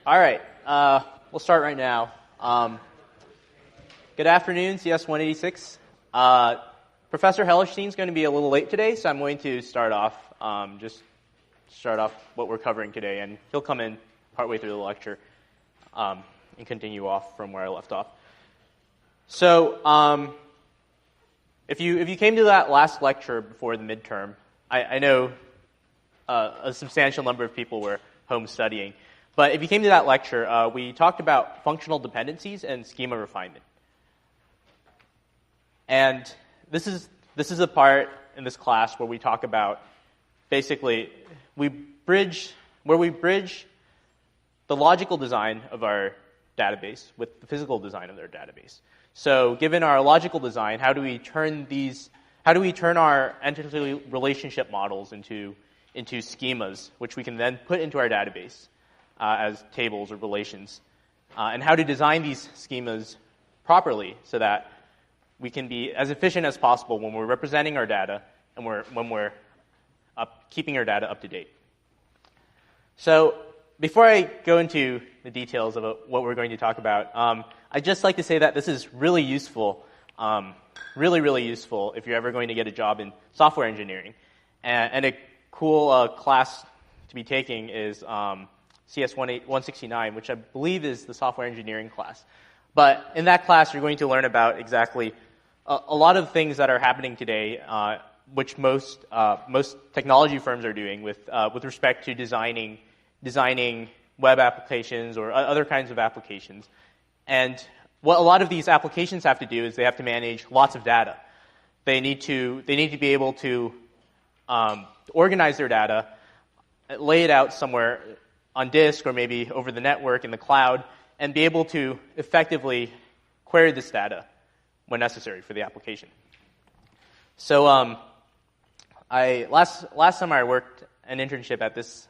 All right, we'll start right now. Good afternoon, CS 186. Professor Hellerstein is going to be a little late today, so I'm going to start off what we're covering today, and he'll come in partway through the lecture and continue off from where I left off. So, if you came to that last lecture before the midterm, I know a substantial number of people were home studying. But if you came to that lecture, we talked about functional dependencies and schema refinement. And this is a part in this class where we talk about basically we bridge the logical design of our database with the physical design of their database. So given our logical design, how do we turn our entity relationship models into schemas, which we can then put into our database as tables or relations, and how to design these schemas properly so that we can be as efficient as possible when we're representing our data and when we're keeping our data up to date. So before I go into the details of what we're going to talk about, I'd just like to say that this is really useful, really useful if you're ever going to get a job in software engineering. And a cool class to be taking is CS 169, which I believe is the software engineering class. But in that class, you're going to learn about exactly a lot of things that are happening today, which most technology firms are doing with respect to designing web applications or other kinds of applications. And what a lot of these applications have to do is they have to manage lots of data. They need to be able to organize their data, lay it out somewhere on disk or maybe over the network in the cloud, and be able to effectively query this data when necessary for the application. So last summer I worked an internship at this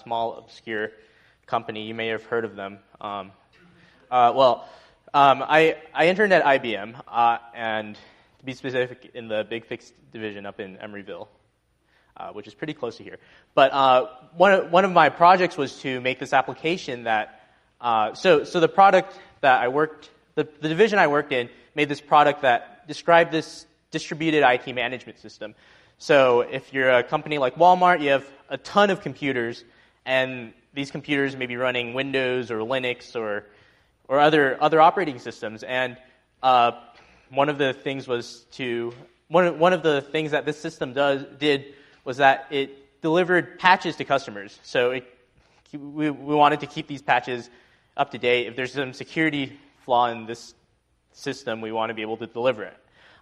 small obscure company. You may have heard of them. I interned at IBM, and to be specific, in the Big Fix division up in Emeryville, which is pretty close to here. But one of my projects was to make this application that. So the product that I worked, the division I worked in, made this product that described this distributed IT management system. So if you're a company like Walmart, you have a ton of computers, and these computers may be running Windows or Linux or other operating systems. And one of the things that this system did was that it delivered patches to customers. So we wanted to keep these patches up to date. If there's some security flaw in this system, we want to be able to deliver it.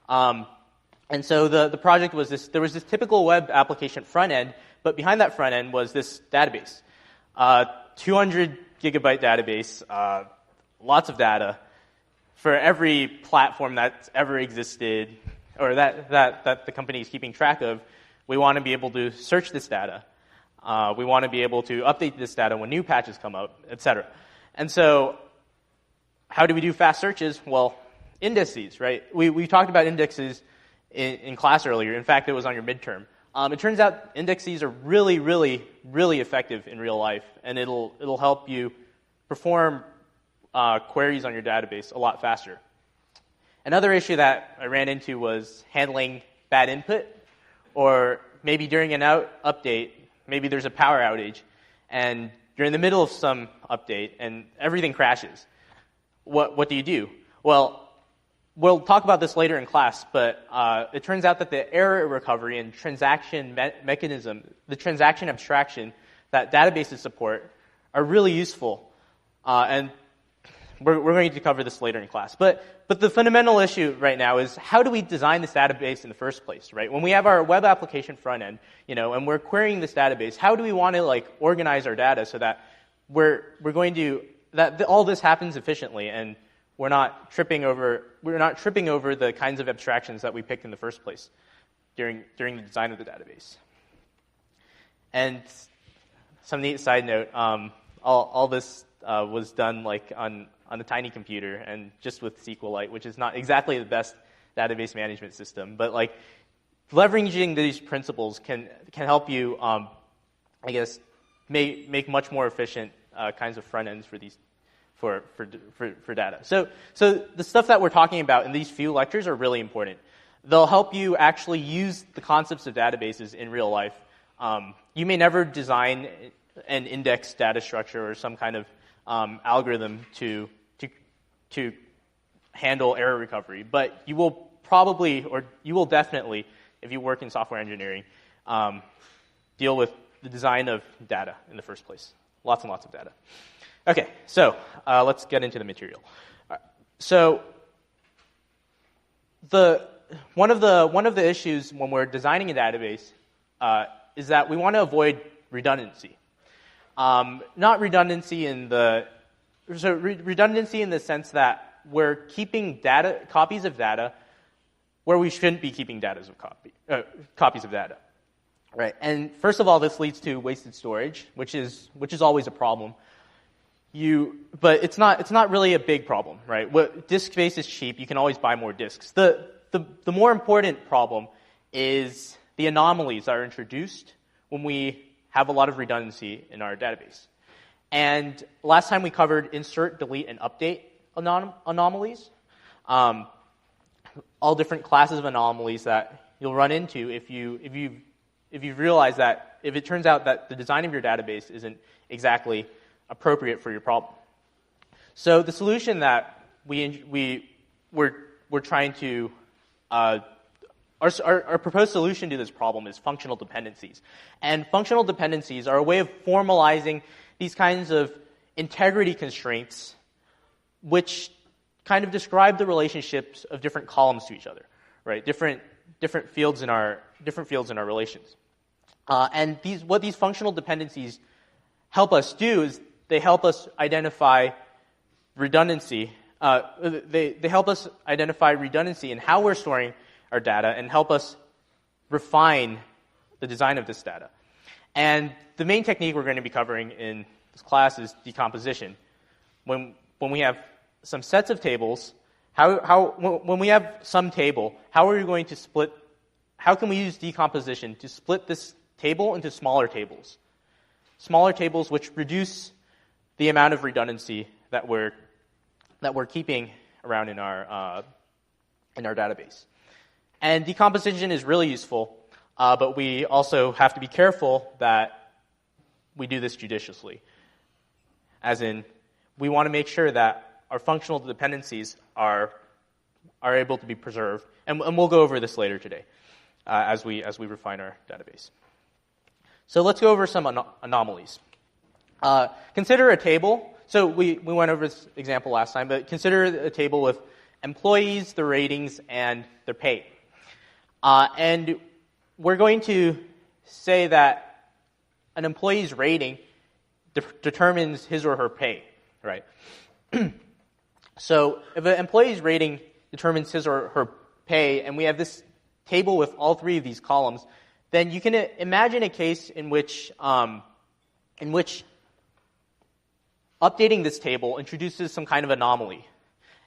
And so the project was this. There was this typical web application front end, but behind that front end was this database, 200 gigabyte database, lots of data for every platform that's ever existed or that the company is keeping track of. We want to be able to search this data. We want to be able to update this data when new patches come up, etc. And so how do we do fast searches? Well, indices, right? We talked about indexes in class earlier. In fact, it was on your midterm. It turns out indices are really effective in real life, and it'll help you perform queries on your database a lot faster. Another issue that I ran into was handling bad input, or maybe during an update, maybe there's a power outage, and you're in the middle of some update, and everything crashes. What do you do? Well, we'll talk about this later in class, but it turns out that the error recovery and transaction mechanism, the transaction abstraction that databases support, are really useful, and we're going to cover this later in class. But the fundamental issue right now is, how do we design this database in the first place, right? When we have our web application front end, and we're querying this database, how do we want to organize our data so that all this happens efficiently and we're not tripping over the kinds of abstractions that we picked in the first place during the design of the database. And some neat side note, all this was done on a tiny computer and just with SQLite, which is not exactly the best database management system, but leveraging these principles can help you, make much more efficient kinds of front ends for these for data. So the stuff that we're talking about in these few lectures are really important. They'll help you actually use the concepts of databases in real life. You may never design an index data structure or some kind of algorithm to handle error recovery, but you will probably, or you will definitely, if you work in software engineering, deal with the design of data in the first place. Lots and lots of data. Okay, so let's get into the material. So one of the issues when we're designing a database is that we want to avoid redundancy. Not redundancy in redundancy in the sense that we're keeping copies of data where we shouldn't be keeping copies of data, right? And first of all, this leads to wasted storage, which is always a problem. But it's not really a big problem, right? Disk space is cheap; you can always buy more disks. The more important problem is the anomalies that are introduced when we have a lot of redundancy in our database. And last time we covered insert, delete, and update anomalies. All different classes of anomalies that you'll run into if you realize that if it turns out that the design of your database isn't exactly appropriate for your problem. So the solution that we're trying to our proposed solution to this problem is functional dependencies. And functional dependencies are a way of formalizing these kinds of integrity constraints which kind of describe the relationships of different columns to each other, right? Different fields in our relations. And what these functional dependencies help us do is they help us identify redundancy. They help us identify redundancy in how we're storing our data and help us refine the design of this data. And the main technique we're going to be covering in this class is decomposition. When we have some sets of tables, when we have some table, how are we going to split? How can we use decomposition to split this table into smaller tables? Smaller tables which reduce the amount of redundancy that we're keeping around in our database. And decomposition is really useful, but we also have to be careful that we do this judiciously. As in, we want to make sure that our functional dependencies are able to be preserved, and we'll go over this later today as we refine our database. So let's go over some anomalies. Consider a table. So we went over this example last time, but consider a table with employees, their ratings, and their pay. And we're going to say that an employee's rating determines his or her pay, right? So if an employee's rating determines his or her pay, and we have this table with all three of these columns, then you can imagine a case in which updating this table introduces some kind of anomaly.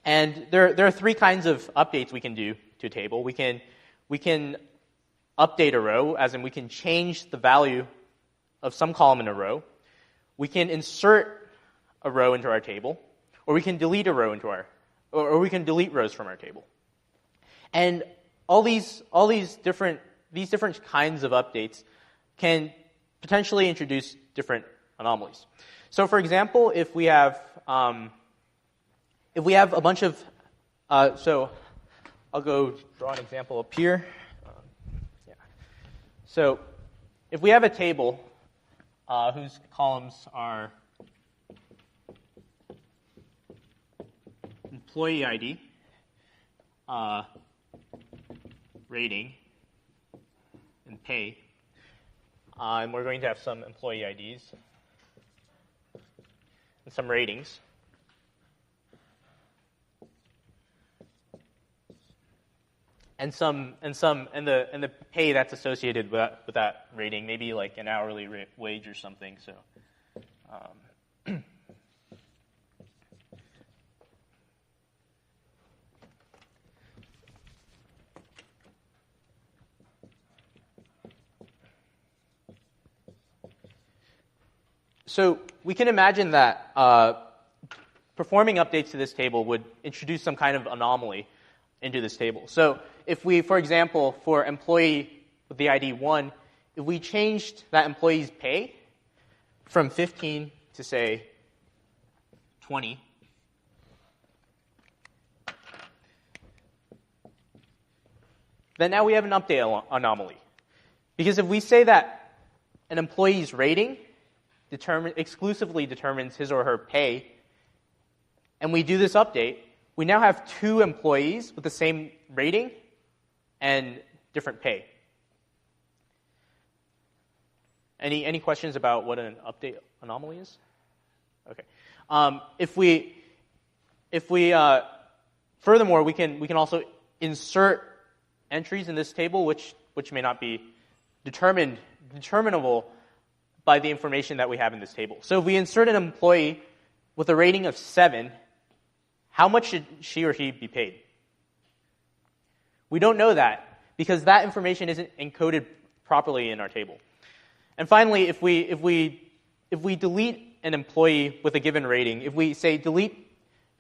And there are three kinds of updates we can do to a table. We can update a row, as in we can change the value of some column in a row. We can insert a row into our table, or we can delete a row or we can delete rows from our table. And these different kinds of updates can potentially introduce different anomalies. So, for example, if we have a bunch of so I'll go draw an example up here. So if we have a table whose columns are employee ID, rating, and pay, and we're going to have some employee IDs and some ratings. And the pay that's associated with that rating, maybe like an hourly wage or something. So, we can imagine that performing updates to this table would introduce some kind of anomaly into this table. So if we, for example, for employee with the ID 1, if we changed that employee's pay from 15 to, say, 20, then now we have an update anomaly. Because if we say that an employee's rating exclusively determines his or her pay, and we do this update, we now have two employees with the same rating and different pay. Any questions about what an update anomaly is? Okay. Furthermore, we can also insert entries in this table which may not be determinable by the information that we have in this table. So if we insert an employee with a rating of 7, how much should she or he be paid? We don't know that because that information isn't encoded properly in our table. And finally, if we delete an employee with a given rating, if we say delete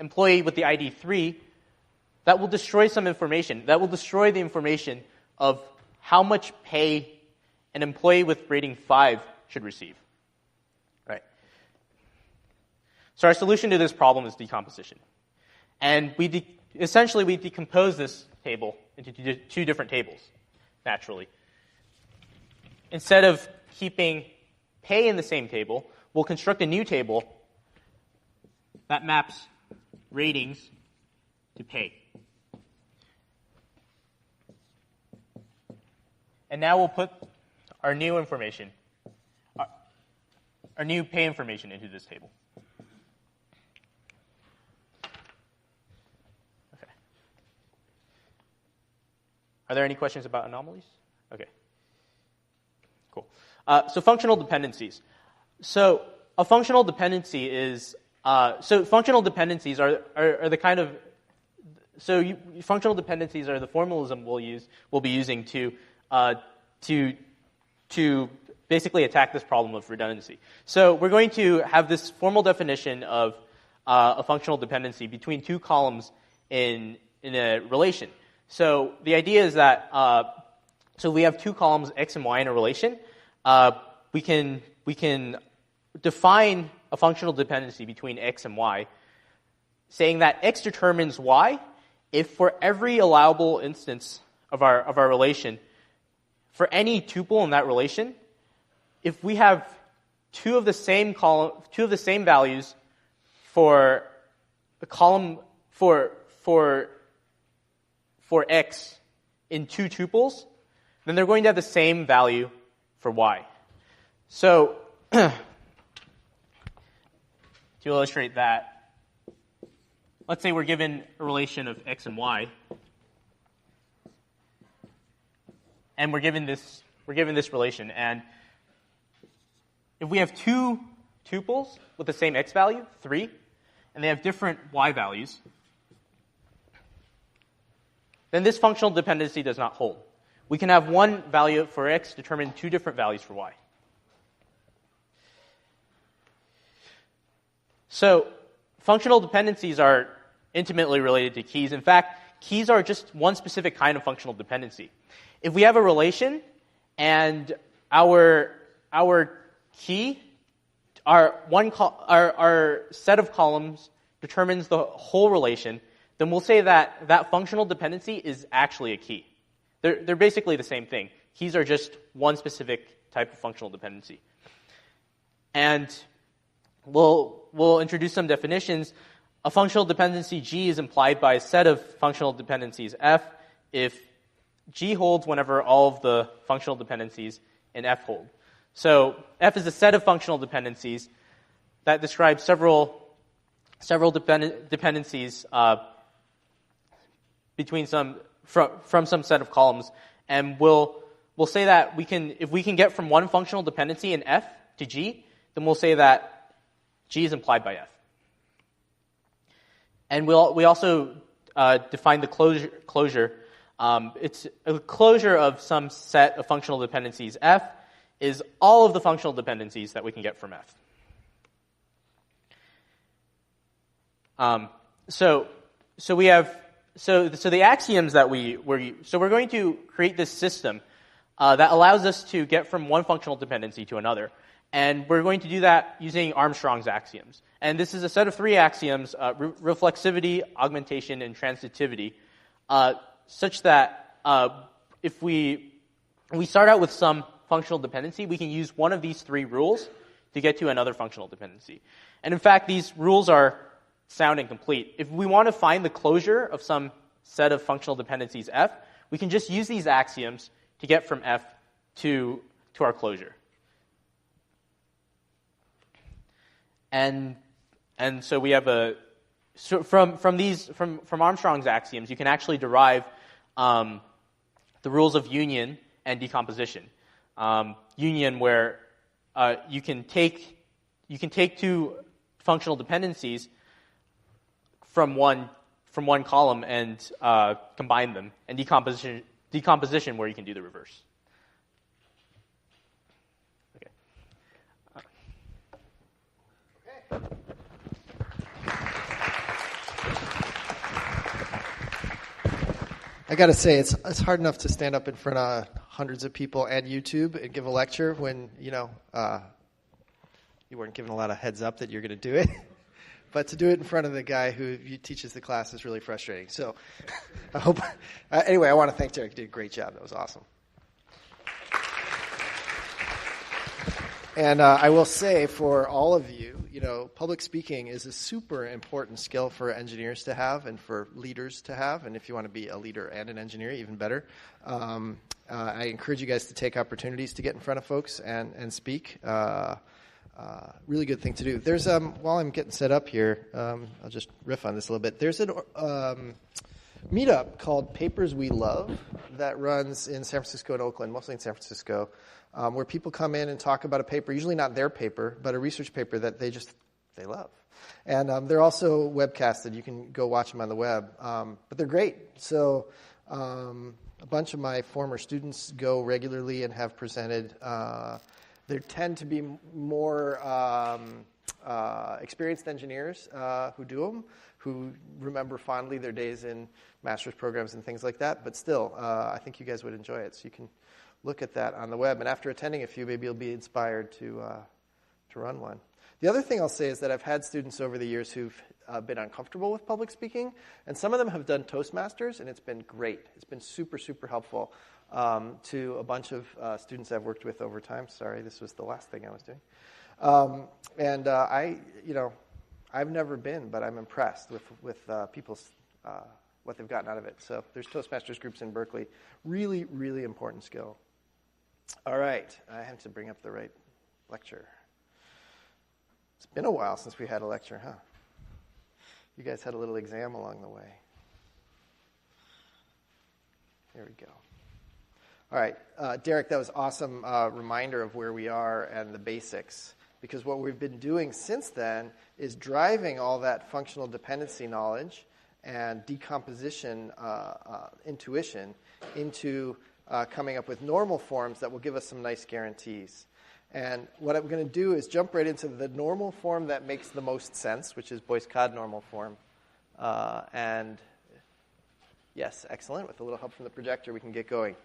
employee with the ID 3, that will destroy some information. That will destroy the information of how much pay an employee with rating 5 should receive. Right? So our solution to this problem is decomposition. And essentially we decompose this table into two different tables, naturally. Instead of keeping pay in the same table, we'll construct a new table that maps ratings to pay. And now we'll put our new information, our new pay information into this table. Okay. Are there any questions about anomalies? Okay. Cool. So functional dependencies. So a functional dependency is functional dependencies are the kind of functional dependencies are the formalism we'll be using to basically attack this problem of redundancy. So we're going to have this formal definition of a functional dependency between two columns in a relation. So the idea is that so we have two columns x and y in a relation. We can define a functional dependency between x and y, saying that x determines y if for every allowable instance of our relation, for any tuple in that relation, if we have two of the same values for the column for x in two tuples, then they're going to have the same value for y. So to illustrate that, let's say we're given a relation of x and y, and we're given this relation, and if we have two tuples with the same x value, 3, and they have different y values, then this functional dependency does not hold. We can have one value for x determine two different values for y. So functional dependencies are intimately related to keys. In fact, keys are just one specific kind of functional dependency. If we have a relation and our key, our set of columns determines the whole relation, then we'll say that that functional dependency is actually a key. They're basically the same thing. Keys are just one specific type of functional dependency. And we'll introduce some definitions. A functional dependency G is implied by a set of functional dependencies F if G holds whenever all of the functional dependencies in F hold. So F is a set of functional dependencies that describes several dependencies between from some set of columns, and we'll say that if we can get from one functional dependency in F to G, then we'll say that G is implied by F. And we also define the closure. It's a closure of some set of functional dependencies F is all of the functional dependencies that we can get from F. So we have so the axioms that we're going to create this system that allows us to get from one functional dependency to another, and we're going to do that using Armstrong's axioms. And this is a set of 3 axioms: reflexivity, augmentation, and transitivity, such that if we start out with some functional dependency, we can use one of these 3 rules to get to another functional dependency. And in fact, these rules are sound and complete. If we want to find the closure of some set of functional dependencies F, we can just use these axioms to get from F to our closure. And so we have from Armstrong's axioms, you can actually derive the rules of union and decomposition. Union, where you can take 2 functional dependencies from one column and combine them, and decomposition, where you can do the reverse. Okay. I got to say, it's hard enough to stand up in front of hundreds of people and YouTube and give a lecture when you weren't given a lot of heads up that you're going to do it. But to do it in front of the guy who teaches the class is really frustrating. So I hope. Anyway, I want to thank Derek. You did a great job. That was awesome. And I will say for all of you, public speaking is a super important skill for engineers to have and for leaders to have. And if you want to be a leader and an engineer, even better. I encourage you guys to take opportunities to get in front of folks and speak. Really good thing to do. There's while I'm getting set up here, I'll just riff on this a little bit. There's an meetup called Papers We Love that runs in San Francisco and Oakland, mostly in San Francisco, where people come in and talk about a paper, usually not their paper, but a research paper that they love. And they're also webcasted. You can go watch them on the web. But they're great. So a bunch of my former students go regularly and have presented. There tend to be more experienced engineers who do them, who remember fondly their days in master's programs and things like that. But still, I think you guys would enjoy it. So you can look at that on the web. And after attending a few, maybe you'll be inspired to run one. The other thing I'll say is that I've had students over the years who've been uncomfortable with public speaking, and some of them have done Toastmasters, and it's been great. It's been super, super helpful to a bunch of students I've worked with over time. Sorry, this was the last thing I was doing. I've never been, but I'm impressed with people's what they've gotten out of it. So there's Toastmasters groups in Berkeley. Really, really important skill. All right, I have to bring up the right lecture. It's been a while since we had a lecture, huh? You guys had a little exam along the way. There we go. All right, Derek, that was awesome reminder of where we are and the basics, because what we've been doing since then is driving all that functional dependency knowledge and decomposition intuition into coming up with normal forms that will give us some nice guarantees. And what I'm going to do is jump right into the normal form that makes the most sense, which is Boyce-Codd normal form. And yes, excellent. With a little help from the projector, we can get going.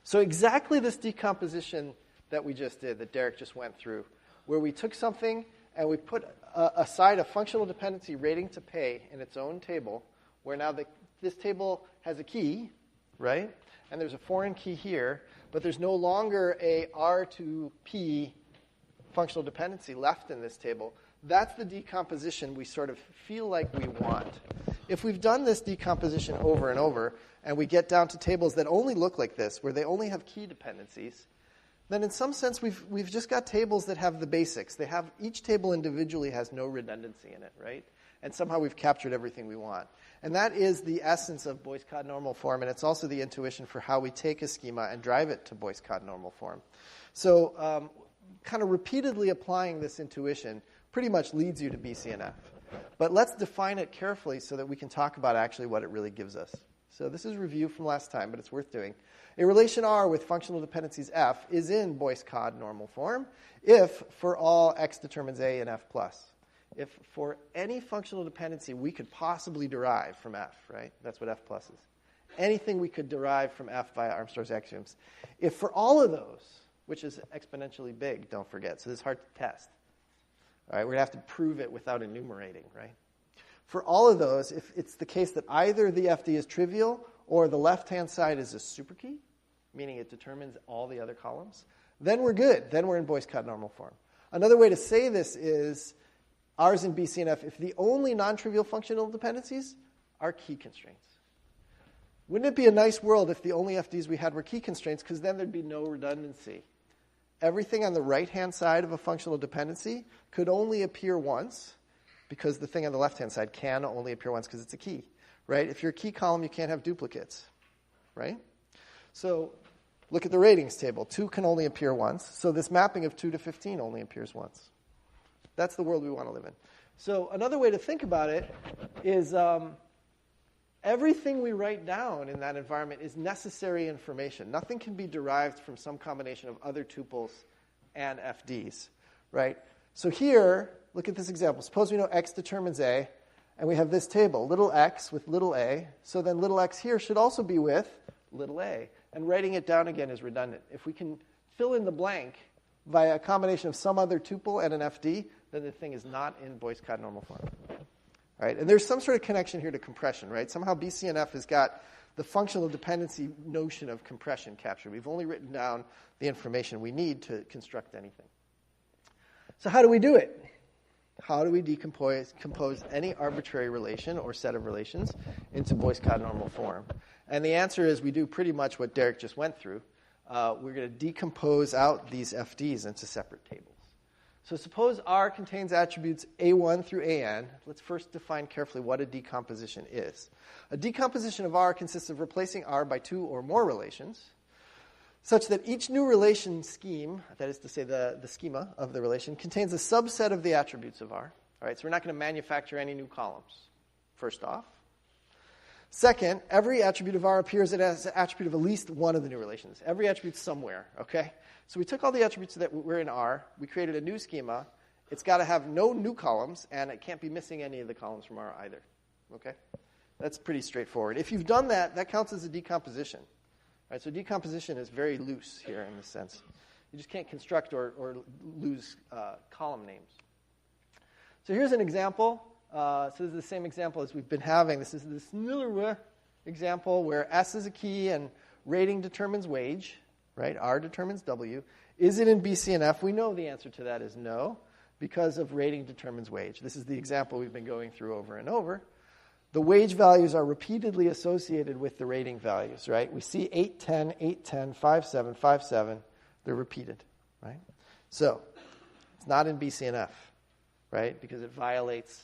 So exactly this decomposition that we just did, that Derek just went through, where we took something and we put aside a functional dependency rating to pay in its own table, where now this table has a key, right? And there's a foreign key here, but there's no longer a R to P functional dependency left in this table. That's the decomposition we sort of feel like we want. If we've done this decomposition over and over, and we get down to tables that only look like this, where they only have key dependencies, then in some sense we've just got tables that have the basics. Each table individually has no redundancy in it, right? And somehow we've captured everything we want. And that is the essence of Boyce-Codd normal form, and it's also the intuition for how we take a schema and drive it to Boyce-Codd normal form. So kind of repeatedly applying this intuition pretty much leads you to BCNF. But let's define it carefully so that we can talk about actually what it really gives us. So this is a review from last time, but it's worth doing. A relation R with functional dependencies F is in Boyce-Codd normal form if for all x determines A and F plus. if for any functional dependency we could possibly derive from F, right? That's what F plus is. Anything we could derive from F via Armstrong's axioms. If for all of those, which is exponentially big, don't forget, so this is hard to test. All right, we're going to have to prove it without enumerating, right? For all of those, if it's the case that either the FD is trivial or the left-hand side is a superkey, meaning it determines all the other columns, then we're good. Then we're in Boyce-Codd normal form. Another way to say this is R is in BCNF if the only non-trivial functional dependencies are key constraints. Wouldn't it be a nice world if the only FDs we had were key constraints, because then there'd be no redundancy. Everything on the right-hand side of a functional dependency could only appear once, because the thing on the left-hand side can only appear once because it's a key, right? If you're a key column, you can't have duplicates, right? So look at the ratings table. 2 can only appear once, so this mapping of 2 to 15 only appears once. That's the world we want to live in. So another way to think about it is everything we write down in that environment is necessary information. Nothing can be derived from some combination of other tuples and FDs, right? So here, look at this example. Suppose we know x determines A, and we have this table, little x with little a. So then little x here should also be with little a. And writing it down again is redundant. If we can fill in the blank via a combination of some other tuple and an FD, then the thing is not in Boyce-Codd normal form. All right, and there's some sort of connection here to compression, right? Somehow BCNF has got the functional dependency notion of compression captured. We've only written down the information we need to construct anything. So how do we do it? How do we compose any arbitrary relation or set of relations into Boyce-Codd normal form? And the answer is we do pretty much what Derek just went through. We're going to decompose out these FDs into separate tables. So suppose R contains attributes A1 through AN. Let's first define carefully what a decomposition is. A decomposition of R consists of replacing R by 2 or more relations, such that each new relation scheme, that is to say the schema of the relation, contains a subset of the attributes of R. All right, so we're not going to manufacture any new columns, first off. Second, every attribute of R appears as an attribute of at least one of the new relations. Every attribute somewhere, okay? So we took all the attributes that were in R, we created a new schema. It's got to have no new columns, and it can't be missing any of the columns from R either, okay? That's pretty straightforward. If you've done that, that counts as a decomposition. Right, so decomposition is very loose here in this sense. You just can't construct or lose column names. So here's an example. So this is the same example as we've been having. This is this Miller example where S is a key and rating determines wage. Right? R determines W. Is it in BCNF? We know the answer to that is no, because of rating determines wage. This is the example we've been going through over and over. The wage values are repeatedly associated with the rating values, right? We see 8, 10, 8, 10, 5, 7, 5, 7. They're repeated, right? So it's not in BCNF, right? Because it violates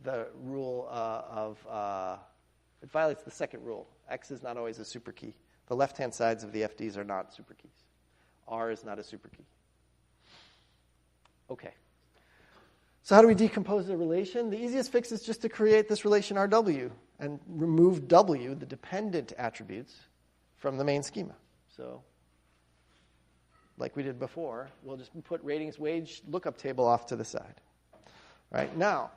the rule it violates the second rule. X is not always a superkey. The left-hand sides of the FDs are not superkeys. R is not a superkey. Okay. So how do we decompose the relation? The easiest fix is just to create this relation RW and remove W, the dependent attributes, from the main schema. So like we did before, we'll just put ratings wage lookup table off to the side. Right? Now,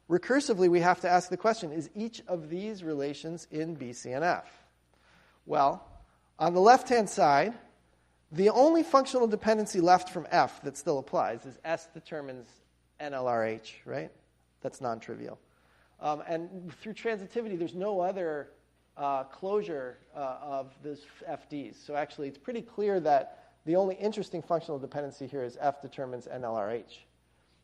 recursively, we have to ask the question, is each of these relations in BCNF? Well, on the left-hand side, the only functional dependency left from F that still applies is S determines NLRH, right? That's non-trivial. And through transitivity, there's no other closure of those FDs. So actually, it's pretty clear that the only interesting functional dependency here is F determines NLRH.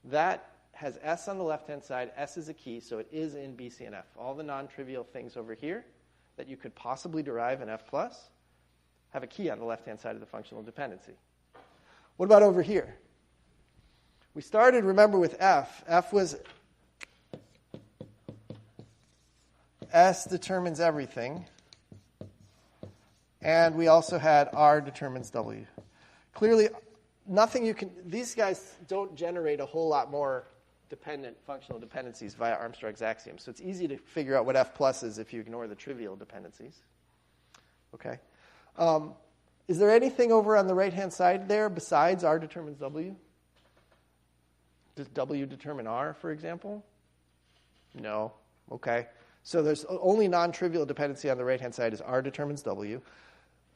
That has S on the left-hand side. S is a key, so it is in BCNF. All the non-trivial things over here that you could possibly derive in F+, have a key on the left-hand side of the functional dependency. What about over here? We started, remember, with F. F was S determines everything. And we also had R determines W. Clearly, these guys don't generate a whole lot more dependent functional dependencies via Armstrong's axiom. So it's easy to figure out what F plus is if you ignore the trivial dependencies. Okay. Is there anything over on the right-hand side there besides R determines W? Does W determine R, for example? No. Okay. So there's only non-trivial dependency on the right-hand side is R determines W.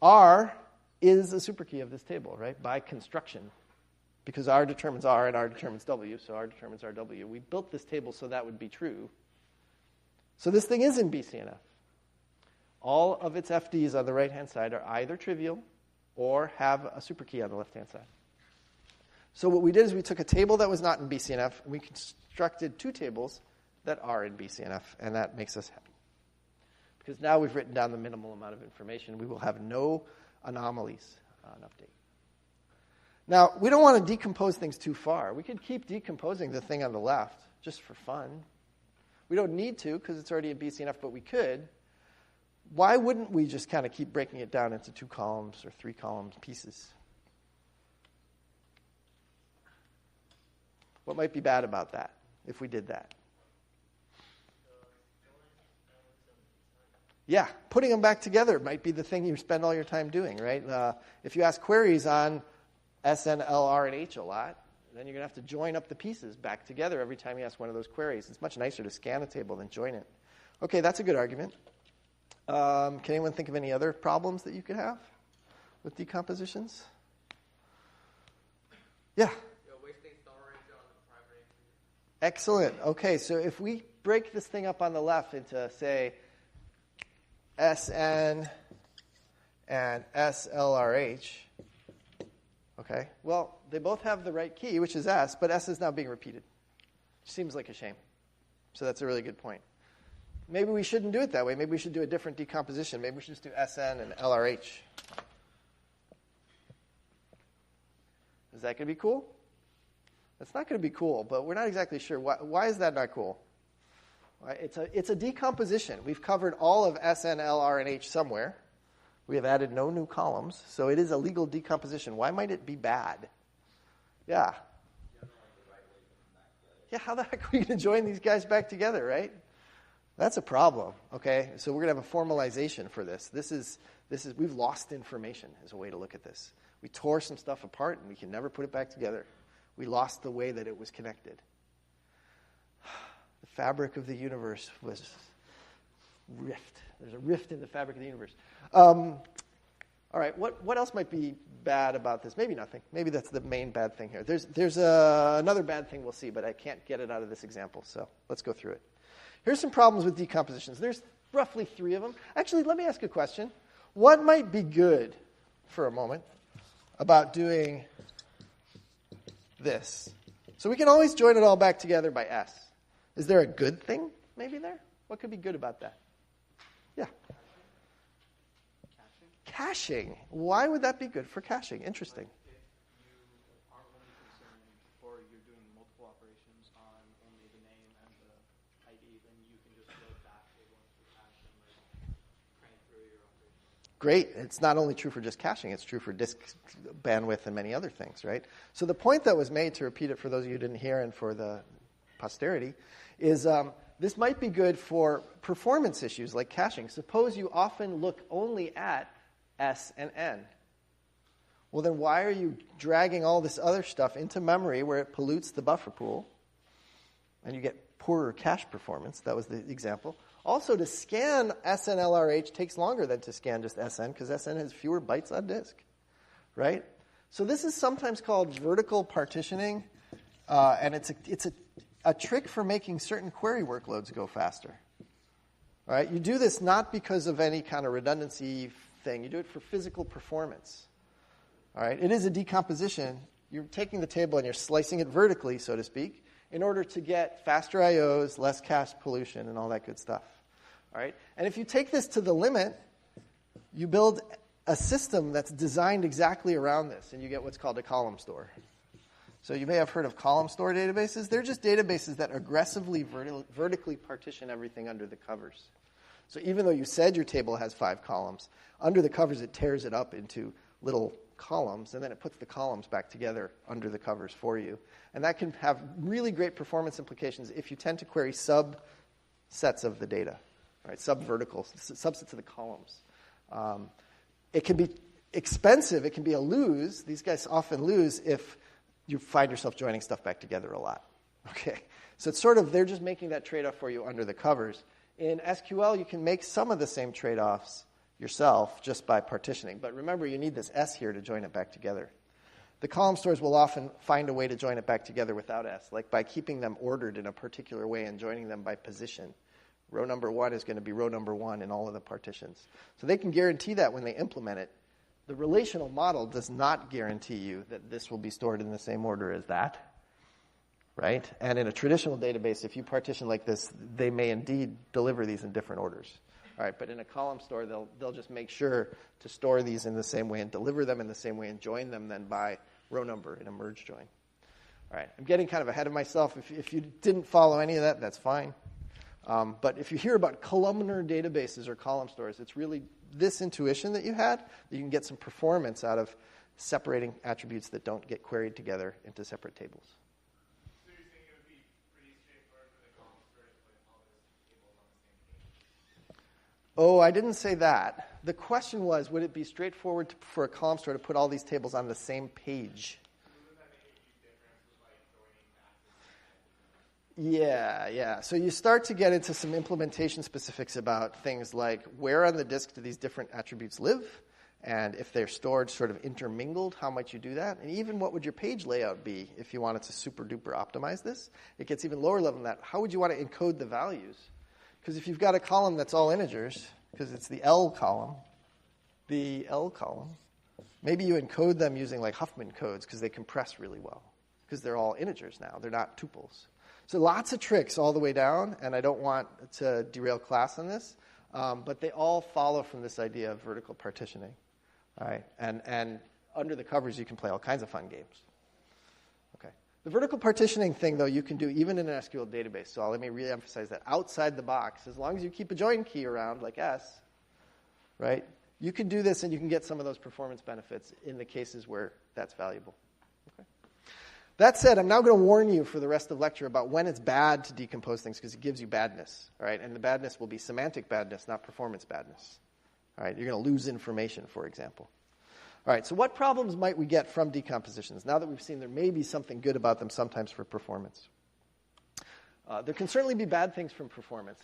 R is a superkey of this table, right, by construction, because R determines R and R determines W, so R determines RW. We built this table so that would be true. So this thing is in BCNF. All of its FDs on the right-hand side are either trivial or have a superkey on the left-hand side. So what we did is we took a table that was not in BCNF, and we constructed two tables that are in BCNF, and that makes us happy. Because now we've written down the minimal amount of information. We will have no anomalies on update. Now, we don't want to decompose things too far. We could keep decomposing the thing on the left just for fun. We don't need to because it's already in BCNF, but we could. Why wouldn't we just kind of keep breaking it down into 2 columns or 3 column pieces? What might be bad about that if we did that? Yeah, putting them back together might be the thing you spend all your time doing, right? If you ask queries on SN, L, R, and H a lot, then you're going to have to join up the pieces back together every time you ask one of those queries. It's much nicer to scan a table than join it. Okay, that's a good argument. Can anyone think of any other problems that you could have with decompositions? Yeah? Wasting storage on the primary key. Excellent. Okay, so if we break this thing up on the left into, say, SN and SLRH, okay, well, they both have the right key, which is S, but S is now being repeated. Seems like a shame. So that's a really good point. Maybe we shouldn't do it that way. Maybe we should do a different decomposition. Maybe we should just do SN and LRH. Is that going to be cool? That's not going to be cool, but we're not exactly sure. Why is that not cool? It's a decomposition. We've covered all of SN, L, R, and H somewhere. We have added no new columns, so it is a legal decomposition. Why might it be bad? Yeah. Yeah, how the heck are we going to join these guys back together, right? That's a problem, okay? So we're going to have a formalization for this. This is we've lost information is a way to look at this. We tore some stuff apart, and we can never put it back together. We lost the way that it was connected. The fabric of the universe was rift. There's a rift in the fabric of the universe. All right, what else might be bad about this? Maybe nothing. Maybe that's the main bad thing here. There's another bad thing we'll see, but I can't get it out of this example, so let's go through it. Here's some problems with decompositions. There's roughly 3 of them. Actually, let me ask a question. What might be good, for a moment, about doing this? So we can always join it all back together by S. Is there a good thing maybe there? What could be good about that? Yeah. Caching. Why would that be good for caching? Interesting. If you are only concerned or you're doing multiple operations on only the name and the ID, then you can just load back tables to cache and crank through your operation. Great. It's not only true for just caching, it's true for disk bandwidth and many other things, right? So the point that was made, to repeat it for those of you who didn't hear and for the posterity, is this might be good for performance issues like caching. Suppose you often look only at S and N. Well, then why are you dragging all this other stuff into memory where it pollutes the buffer pool and you get poorer cache performance? That was the example. Also, to scan SNLRH takes longer than to scan just SN because SN has fewer bytes on disk, right? So this is sometimes called vertical partitioning, and it's a trick for making certain query workloads go faster. All right? You do this not because of any kind of redundancy thing. You do it for physical performance. All right? It is a decomposition. You're taking the table and you're slicing it vertically, so to speak, in order to get faster IOs, less cache pollution, and all that good stuff. All right? And if you take this to the limit, you build a system that's designed exactly around this, and you get what's called a column store. So you may have heard of column store databases. They're just databases that aggressively vertically partition everything under the covers. So even though you said your table has 5 columns, under the covers it tears it up into little columns, and then it puts the columns back together under the covers for you. And that can have really great performance implications if you tend to query subsets of the data, right? Subverticals, subsets of the columns. It can be expensive. It can be a lose. These guys often lose if you find yourself joining stuff back together a lot. Okay, so it's sort of, they're just making that trade-off for you under the covers. In SQL, you can make some of the same trade-offs yourself just by partitioning. But remember, you need this S here to join it back together. The column stores will often find a way to join it back together without S, like by keeping them ordered in a particular way and joining them by position. Row number 1 is going to be row number 1 in all of the partitions. So they can guarantee that when they implement it. The relational model does not guarantee you that this will be stored in the same order as that, right? And in a traditional database, if you partition like this, they may indeed deliver these in different orders. All right, but in a column store, they'll just make sure to store these in the same way and deliver them in the same way and join them then by row number in a merge join. All right, I'm getting kind of ahead of myself. If you didn't follow any of that, that's fine. But if you hear about columnar databases or column stores, it's really this intuition that you had, that you can get some performance out of separating attributes that don't get queried together into separate tables. So you're saying it would be pretty straightforward for the column store to put all those tables on the same page? Oh, I didn't say that. The question was, would it be straightforward for a column store to put all these tables on the same page? Wouldn't that make a huge difference with like joining back? Yeah. So you start to get into some implementation specifics about things like where on the disk do these different attributes live, and if they're stored sort of intermingled, how might you do that? And even what would your page layout be if you wanted to super duper optimize this? It gets even lower level than that. How would you want to encode the values? Because if you've got a column that's all integers, because it's the L column, maybe you encode them using like Huffman codes because they compress really well, because they're all integers now. They're not tuples. So lots of tricks all the way down, and I don't want to derail class on this, but they all follow from this idea of vertical partitioning. All right, and under the covers, you can play all kinds of fun games. Okay, the vertical partitioning thing, though, you can do even in an SQL database. So let me re-emphasize that. Outside the box, as long as you keep a join key around, like S, right, you can do this and you can get some of those performance benefits in the cases where that's valuable. Okay. That said, I'm now going to warn you for the rest of the lecture about when it's bad to decompose things because it gives you badness. All right, and the badness will be semantic badness, not performance badness. All right, you're going to lose information, for example. All right, so what problems might we get from decompositions? Now that we've seen there may be something good about them sometimes for performance. There can certainly be bad things from performance.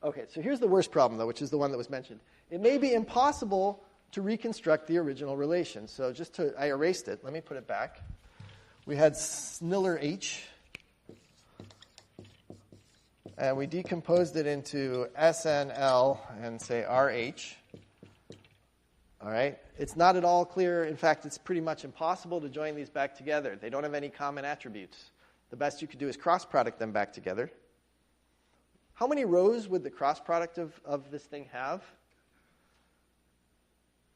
Okay, so here's the worst problem, though, which is the one that was mentioned. It may be impossible to reconstruct the original relation. So I erased it. Let me put it back. We had Sniller H, and we decomposed it into SNL and say RH. All right. It's not at all clear. In fact, it's pretty much impossible to join these back together. They don't have any common attributes. The best you could do is cross-product them back together. How many rows would the cross-product of this thing have?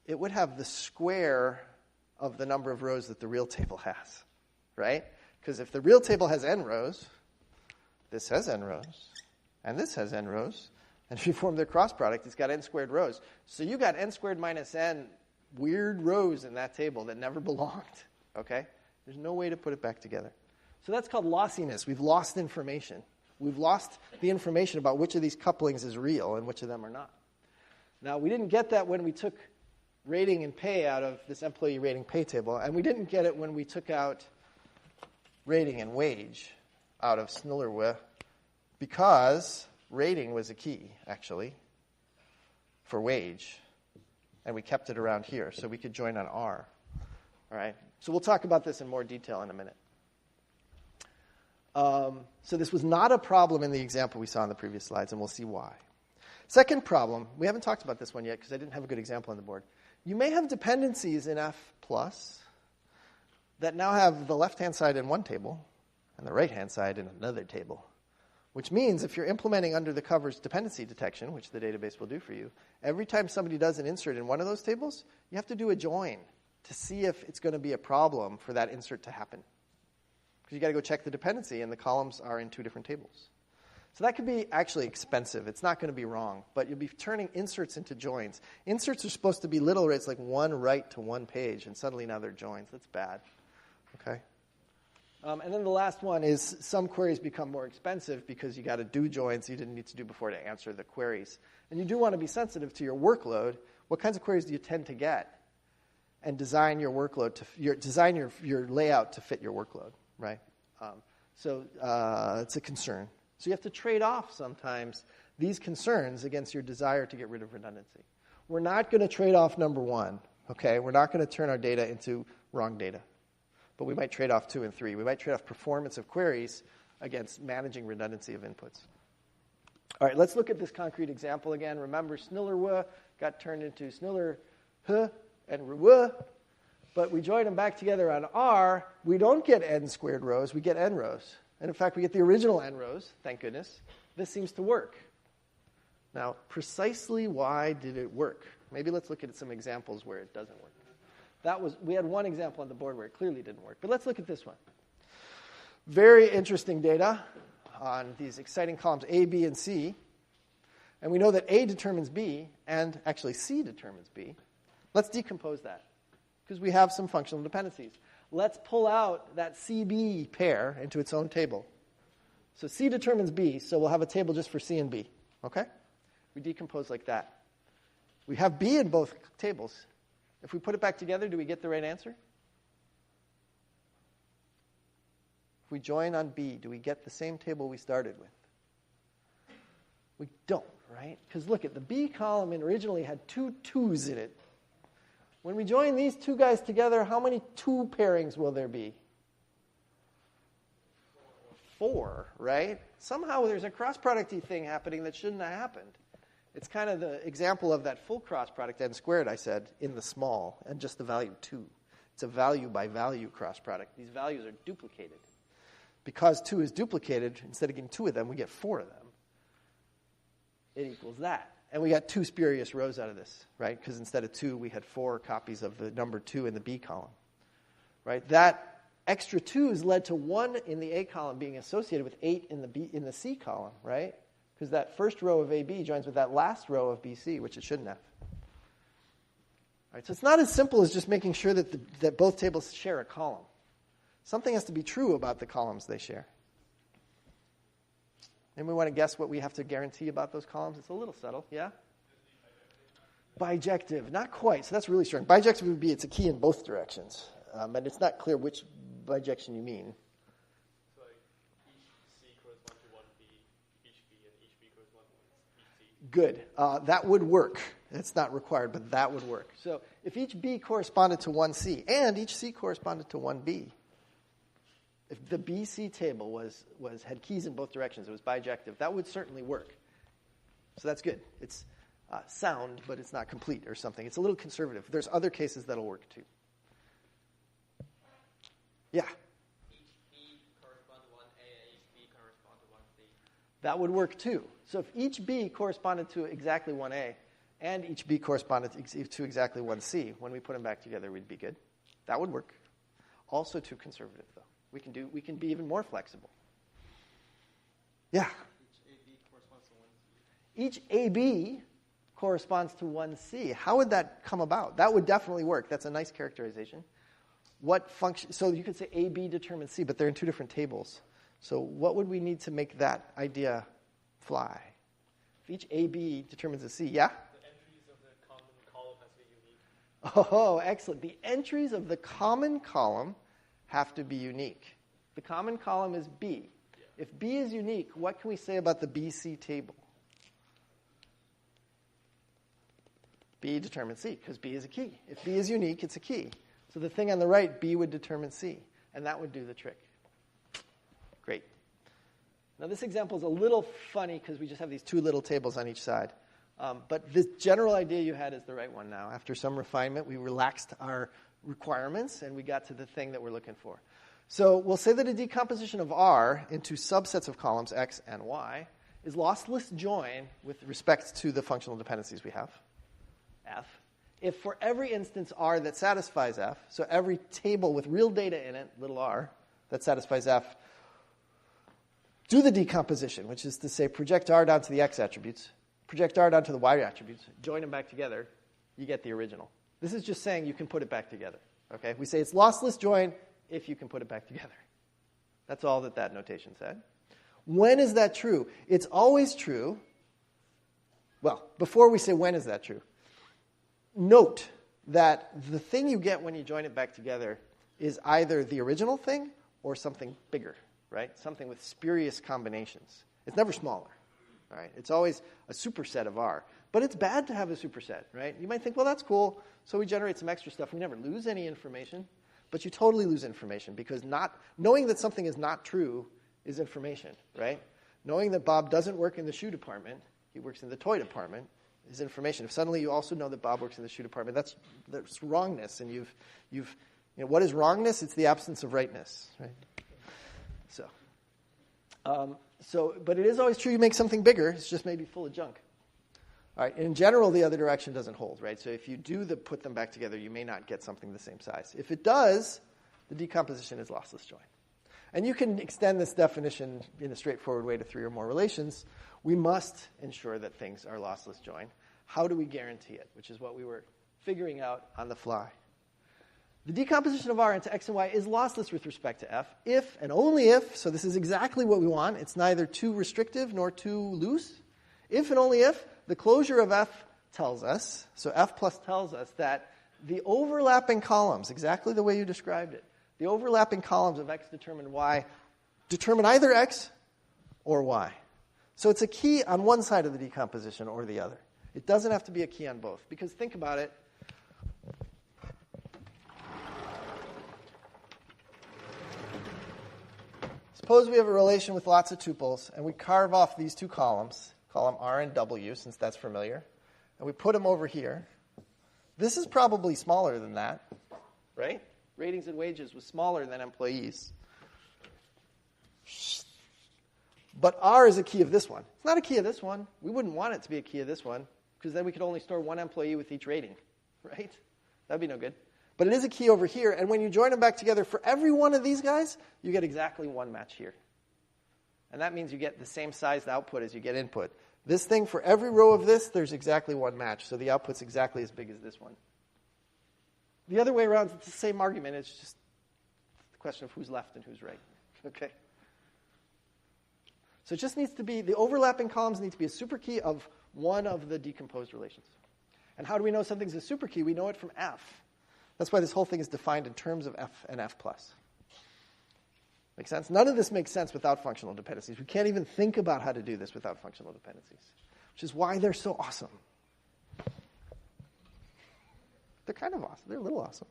It would have the square of the number of rows that the real table has, right? Because if the real table has n rows, this has n rows, and this has n rows, and if you form their cross product, it's got n squared rows. So you got n squared minus n weird rows in that table that never belonged, okay? There's no way to put it back together. So that's called lossiness. We've lost information. We've lost the information about which of these couplings is real and which of them are not. Now, we didn't get that when we took rating and pay out of this employee rating pay table, and we didn't get it when we took out rating and wage out of Snillerwe, because rating was a key, actually, for wage, and we kept it around here, so we could join on R. All right? So we'll talk about this in more detail in a minute. So this was not a problem in the example we saw in the previous slides, and we'll see why. Second problem, we haven't talked about this one yet because I didn't have a good example on the board. You may have dependencies in F+ that now have the left-hand side in one table and the right-hand side in another table, which means if you're implementing under the covers dependency detection, which the database will do for you, every time somebody does an insert in one of those tables, you have to do a join to see if it's going to be a problem for that insert to happen. Because you got to go check the dependency, and the columns are in two different tables. So that could be actually expensive. It's not going to be wrong, but you'll be turning inserts into joins. Inserts are supposed to be little rates, like one write to one page, and suddenly now they're joins. That's bad. Okay. And then the last one is some queries become more expensive because you got to do joins you didn't need to do before to answer the queries. And you do want to be sensitive to your workload. What kinds of queries do you tend to get? And design your workload design your layout to fit your workload. right? So it's a concern. So you have to trade off sometimes these concerns against your desire to get rid of redundancy. We're not going to trade off number one, okay? We're not going to turn our data into wrong data. But we might trade off 2 and 3. We might trade off performance of queries against managing redundancy of inputs. All right, let's look at this concrete example again. Remember, sniller got turned into sniller and rw, but we join them back together on R. We don't get n squared rows, we get n rows. And in fact, we get the original n rows, thank goodness. This seems to work. Now, precisely why did it work? Maybe let's look at some examples where it doesn't work. We had one example on the board where it clearly didn't work. But let's look at this one. Very interesting data on these exciting columns A, B, and C. And we know that A determines B, and actually C determines B. Let's decompose that, because we have some functional dependencies. Let's pull out that CB pair into its own table. So C determines B, so we'll have a table just for C and B. Okay? We decompose like that. We have B in both tables. If we put it back together, do we get the right answer? If we join on B, do we get the same table we started with? We don't, right? Because look, the B column originally had 2 2s in it. When we join these two guys together, how many 2 pairings will there be? 4, right? Somehow there's a cross-producty thing happening that shouldn't have happened. It's kind of the example of that full cross product n squared I said in the small and just the value 2. It's a value by value cross product. These values are duplicated. Because 2 is duplicated, instead of getting 2 of them, we get 4 of them. It equals that. And we got 2 spurious rows out of this, right? Because instead of 2, we had 4 copies of the number 2 in the B column, right? That extra 2s led to 1 in the A column being associated with 8 in the C column, right? Because that first row of AB joins with that last row of BC, which it shouldn't have. All right, so it's not as simple as just making sure that both tables share a column. Something has to be true about the columns they share. And we want to guess what we have to guarantee about those columns? It's a little subtle, yeah? Bijective, not quite. So that's really strong. Bijective would be it's a key in both directions. And it's not clear which bijection you mean. So like each C corresponds to one B, each B, and each B corresponds to each C. Good. That would work. It's not required, but that would work. So if each B corresponded to one C and each C corresponded to one B, if the BC table had keys in both directions, it was bijective, that would certainly work. So that's good. It's sound, but it's not complete or something. It's a little conservative. There's other cases that'll work too. Yeah? Each B corresponds to one A and each B corresponds to one C. That would work too. So if each B corresponded to exactly one A and each B corresponded to exactly one C, when we put them back together, we'd be good. That would work. Also too conservative, though. We can be even more flexible. Yeah? Each AB corresponds to one C. How would that come about? That would definitely work. That's a nice characterization. What function? So you could say AB determines C, but they're in 2 different tables. So what would we need to make that idea fly? If each AB determines a C, yeah? The entries of the common column has to be unique. Oh, excellent. The entries of the common column have to be unique. The common column is B. Yeah. If B is unique, what can we say about the BC table? B determines C, because B is a key. If B is unique, it's a key. So the thing on the right, B would determine C, and that would do the trick. Great. Now this example is a little funny because we just have these 2 little tables on each side. But the general idea you had is the right one now. After some refinement, we relaxed our requirements, and we got to the thing that we're looking for. So we'll say that a decomposition of R into subsets of columns X and Y is lossless join with respect to the functional dependencies we have, F. If for every instance R that satisfies F, so every table with real data in it, little r, that satisfies F, do the decomposition, which is to say project R down to the X attributes, project R down to the Y attributes, join them back together, you get the original. This is just saying you can put it back together. Okay? We say it's lossless join if you can put it back together. That's all that notation said. When is that true? It's always true. Well, before we say when is that true, note that the thing you get when you join it back together is either the original thing or something bigger, right? Something with spurious combinations. It's never smaller, all right? It's always a superset of R. But it's bad to have a superset, right? You might think, well, that's cool, so we generate some extra stuff. We never lose any information, but you totally lose information because knowing that something is not true is information, right? Knowing that Bob doesn't work in the shoe department, he works in the toy department, is information. If suddenly you also know that Bob works in the shoe department, that's wrongness, and you've what is wrongness? It's the absence of rightness, right? But it is always true you make something bigger, it's just maybe full of junk. All right, in general, the other direction doesn't hold, right? So if you do put them back together, you may not get something the same size. If it does, the decomposition is lossless join. And you can extend this definition in a straightforward way to 3 or more relations. We must ensure that things are lossless join. How do we guarantee it? Which is what we were figuring out on the fly. The decomposition of R into X and Y is lossless with respect to F if and only if, so this is exactly what we want, it's neither too restrictive nor too loose. If and only if the closure of F tells us, so F plus tells us that the overlapping columns, exactly the way you described it, the overlapping columns of X determine Y determine either X or Y. So it's a key on one side of the decomposition or the other. It doesn't have to be a key on both, because think about it. Suppose we have a relation with lots of tuples, and we carve off these 2 columns, call them R and W, since that's familiar, and we put them over here. This is probably smaller than that, right? Ratings and wages was smaller than employees. But R is a key of this one. It's not a key of this one. We wouldn't want it to be a key of this one, because then we could only store 1 employee with each rating, right? That'd be no good. But it is a key over here, and when you join them back together, for every one of these guys, you get exactly 1 match here. And that means you get the same sized output as you get input. This thing, for every row of this, there's exactly 1 match, so the output's exactly as big as this one. The other way around, it's the same argument. It's just the question of who's left and who's right. Okay? So it just needs to be, the overlapping columns need to be a superkey of one of the decomposed relations. And how do we know something's a superkey? We know it from F. That's why this whole thing is defined in terms of F and F+. Make sense? None of this makes sense without functional dependencies. We can't even think about how to do this without functional dependencies, which is why they're so awesome. They're kind of awesome. They're a little awesome.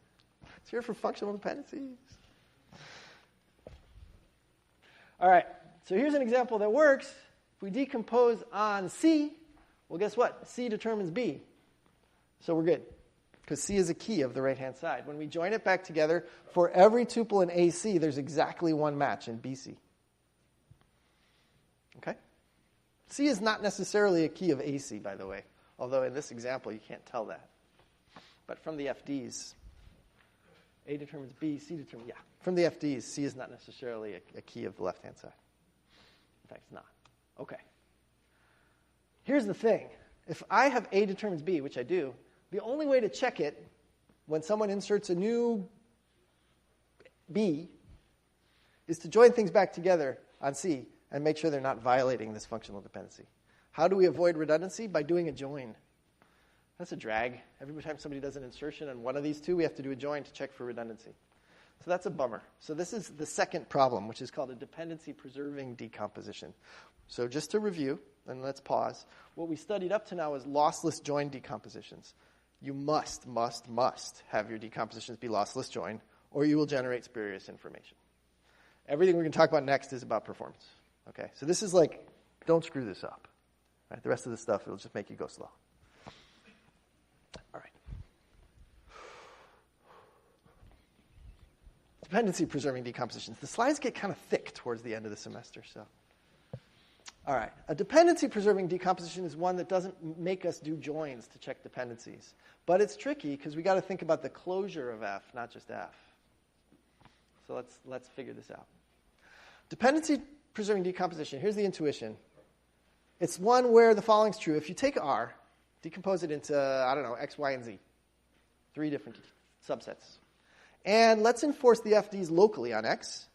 It's here for functional dependencies. All right, so here's an example that works. If we decompose on C, well, guess what? C determines B. So we're good, because C is a key of the right-hand side. When we join it back together, for every tuple in AC, there's exactly 1 match in BC. Okay? C is not necessarily a key of AC, by the way, although in this example you can't tell that. But from the FDs, A determines B, C determines, yeah. From the FDs, C is not necessarily a key of the left-hand side. In fact, it's not. Okay. Here's the thing. If I have A determines B, which I do, the only way to check it when someone inserts a new B is to join things back together on C and make sure they're not violating this functional dependency. How do we avoid redundancy? By doing a join. That's a drag. Every time somebody does an insertion on one of these 2, we have to do a join to check for redundancy. So that's a bummer. So this is the second problem, which is called a dependency-preserving decomposition. So just to review, and let's pause, what we studied up to now is lossless join decompositions. You must have your decompositions be lossless join, or you will generate spurious information. Everything we're going to talk about next is about performance. Okay, so this is like, don't screw this up. Right? The rest of the stuff, it'll just make you go slow. All right. Dependency-preserving decompositions. The slides get kind of thick towards the end of the semester, so. All right. A dependency-preserving decomposition is one that doesn't make us do joins to check dependencies. But it's tricky because we got to think about the closure of F, not just F. So let's figure this out. Dependency-preserving decomposition, here's the intuition. It's one where the following's true. If you take R, decompose it into, X, Y, and Z. 3 different subsets. And let's enforce the FDs locally on X,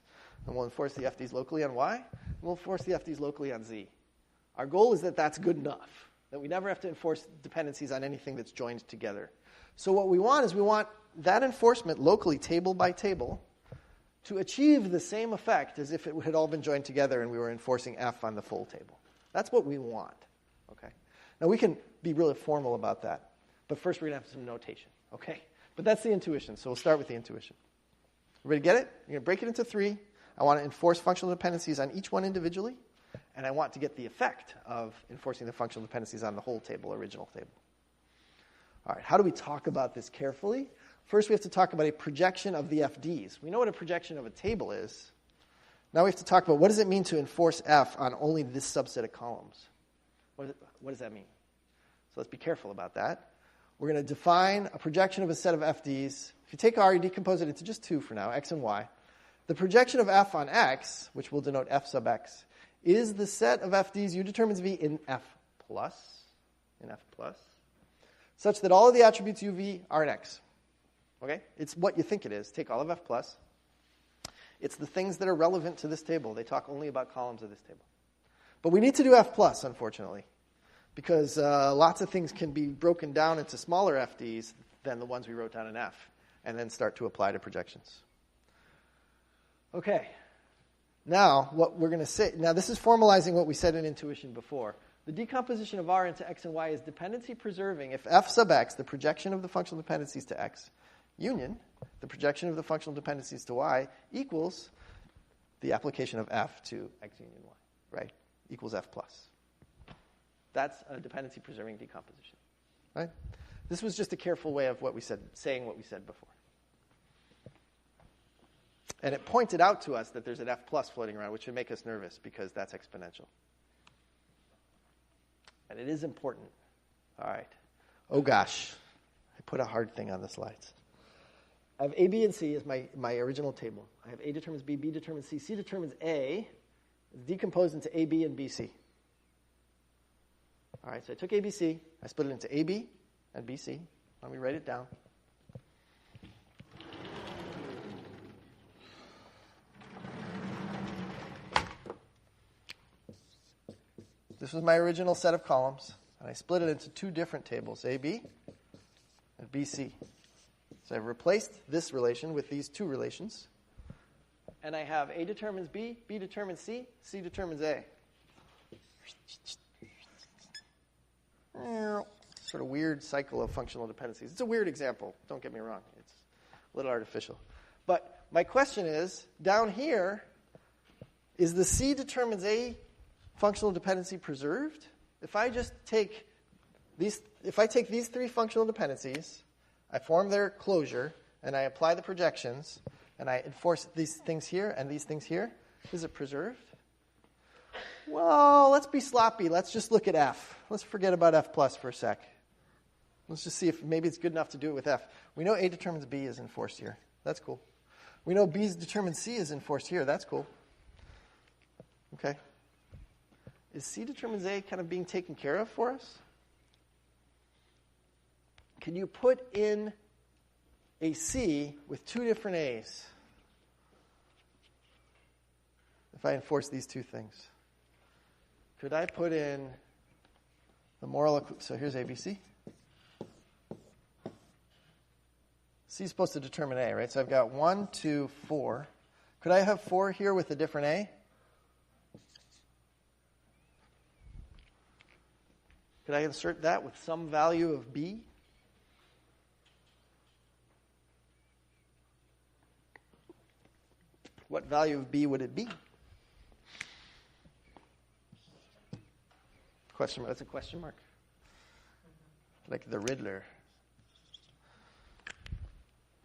and we'll enforce the FDs locally on Y, and we'll enforce the FDs locally on Z. Our goal is that that's good enough, that we never have to enforce dependencies on anything that's joined together. So what we want is we want that enforcement locally, table by table, to achieve the same effect as if it had all been joined together and we were enforcing F on the full table. That's what we want. Okay. Now, we can be really formal about that, but first we're going to have some notation. Okay? But that's the intuition, so we'll start with the intuition. Everybody get it? You're going to break it into 3. I want to enforce functional dependencies on each one individually, and I want to get the effect of enforcing the functional dependencies on the whole table, original table. All right, how do we talk about this carefully? First, we have to talk about a projection of the FDs. We know what a projection of a table is. Now we have to talk about what does it mean to enforce F on only this subset of columns. What does that mean? So let's be careful about that. We're going to define a projection of a set of FDs. If you take R, you decompose it into just 2 for now, X and Y. The projection of F on X, which will denote F sub X, is the set of FDs U determines V in F plus, such that all of the attributes UV are in X. Okay? It's what you think it is. Take all of F plus. It's the things that are relevant to this table. They talk only about columns of this table. But we need to do F plus, unfortunately, because lots of things can be broken down into smaller FDs than the ones we wrote down in F, and then start to apply to projections. Okay. Now, what we're going to say, now this is formalizing what we said in intuition before. The decomposition of R into X and Y is dependency preserving if F sub X, the projection of the functional dependencies to X, union, the projection of the functional dependencies to Y, equals the application of F to X union Y, right? Equals F plus. That's a dependency preserving decomposition, right? This was just a careful way of what we said, saying what we said before. And it pointed out to us that there's an F plus floating around, which should make us nervous because that's exponential. And it is important. All right. Oh, gosh. I put a hard thing on the slides. I have A, B, and C as my original table. I have A determines B, B determines C determines A. It's decomposed into A, B, and B, C. All right, so I took A, B, C. I split it into A, B, and B, C. Let me write it down. This was my original set of columns, and I split it into 2 different tables, AB and BC. So I've replaced this relation with these 2 relations, and I have A determines B, B determines C, C determines A. Sort of weird cycle of functional dependencies. It's a weird example, don't get me wrong. It's a little artificial. But my question is, down here, is the C determines A functional dependency preserved? If I just take these 3 functional dependencies, I form their closure, and I apply the projections, and I enforce these things here and these things here, is it preserved? Well, let's be sloppy. Let's just look at F. Let's forget about F plus for a sec. Let's just see if maybe it's good enough to do it with F. We know A determines B is enforced here. That's cool. We know B determines C is enforced here. That's cool. Okay. Is C determines A kind of being taken care of for us? Can you put in a C with 2 different A's if I enforce these 2 things? Could I put in the moral, so here's ABC. C is supposed to determine A, right? So I've got 1, 2, 4. Could I have 4 here with a different A? Could I insert that with some value of B? What value of B would it be? Question mark. That's a question mark. Like the Riddler.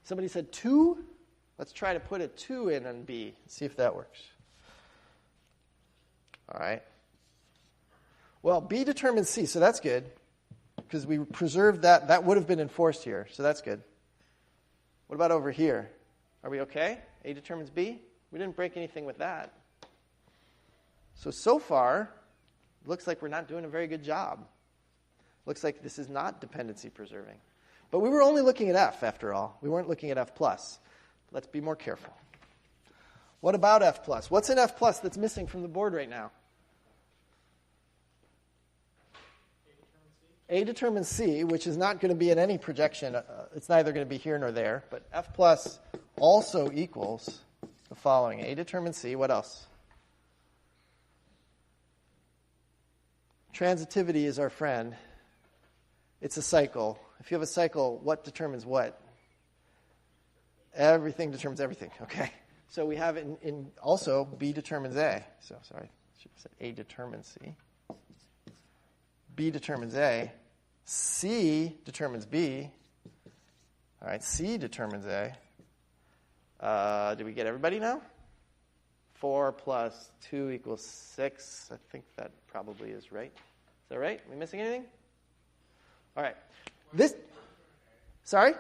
Somebody said 2? Let's try to put a 2 in on B. See if that works. All right. Well, B determines C, so that's good. Because we preserved that. That would have been enforced here, so that's good. What about over here? Are we okay? A determines B? We didn't break anything with that. So far, it looks like we're not doing a very good job. Looks like this is not dependency preserving. But we were only looking at F, after all. We weren't looking at F plus. Let's be more careful. What about F plus? What's in F plus that's missing from the board right now? A determines C, which is not going to be in any projection. It's neither going to be here nor there. But F plus also equals, the following. A determines C. What else? Transitivity is our friend. It's a cycle. If you have a cycle, what determines what? Everything determines everything, okay? So we have in also B determines A. So, sorry, I should have said A determines C. B determines A. C determines B. All right, C determines A. Did we get everybody now? 4 plus 2 equals 6. I think that probably is right. Is that right? Are we missing anything? All right. Sorry?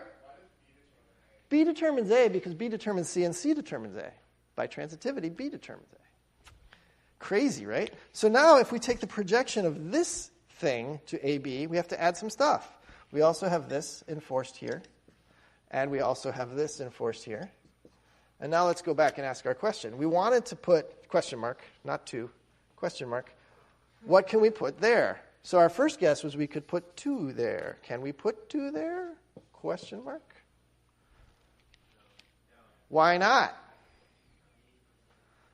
B determines A because B determines C and C determines A. By transitivity, B determines A. Crazy, right? So now if we take the projection of this thing to AB, we have to add some stuff. We also have this enforced here. And we also have this enforced here. And now let's go back and ask our question. We wanted to put, question mark, not 2, question mark. What can we put there? So our first guess was we could put 2 there. Can we put 2 there? Question mark. Why not?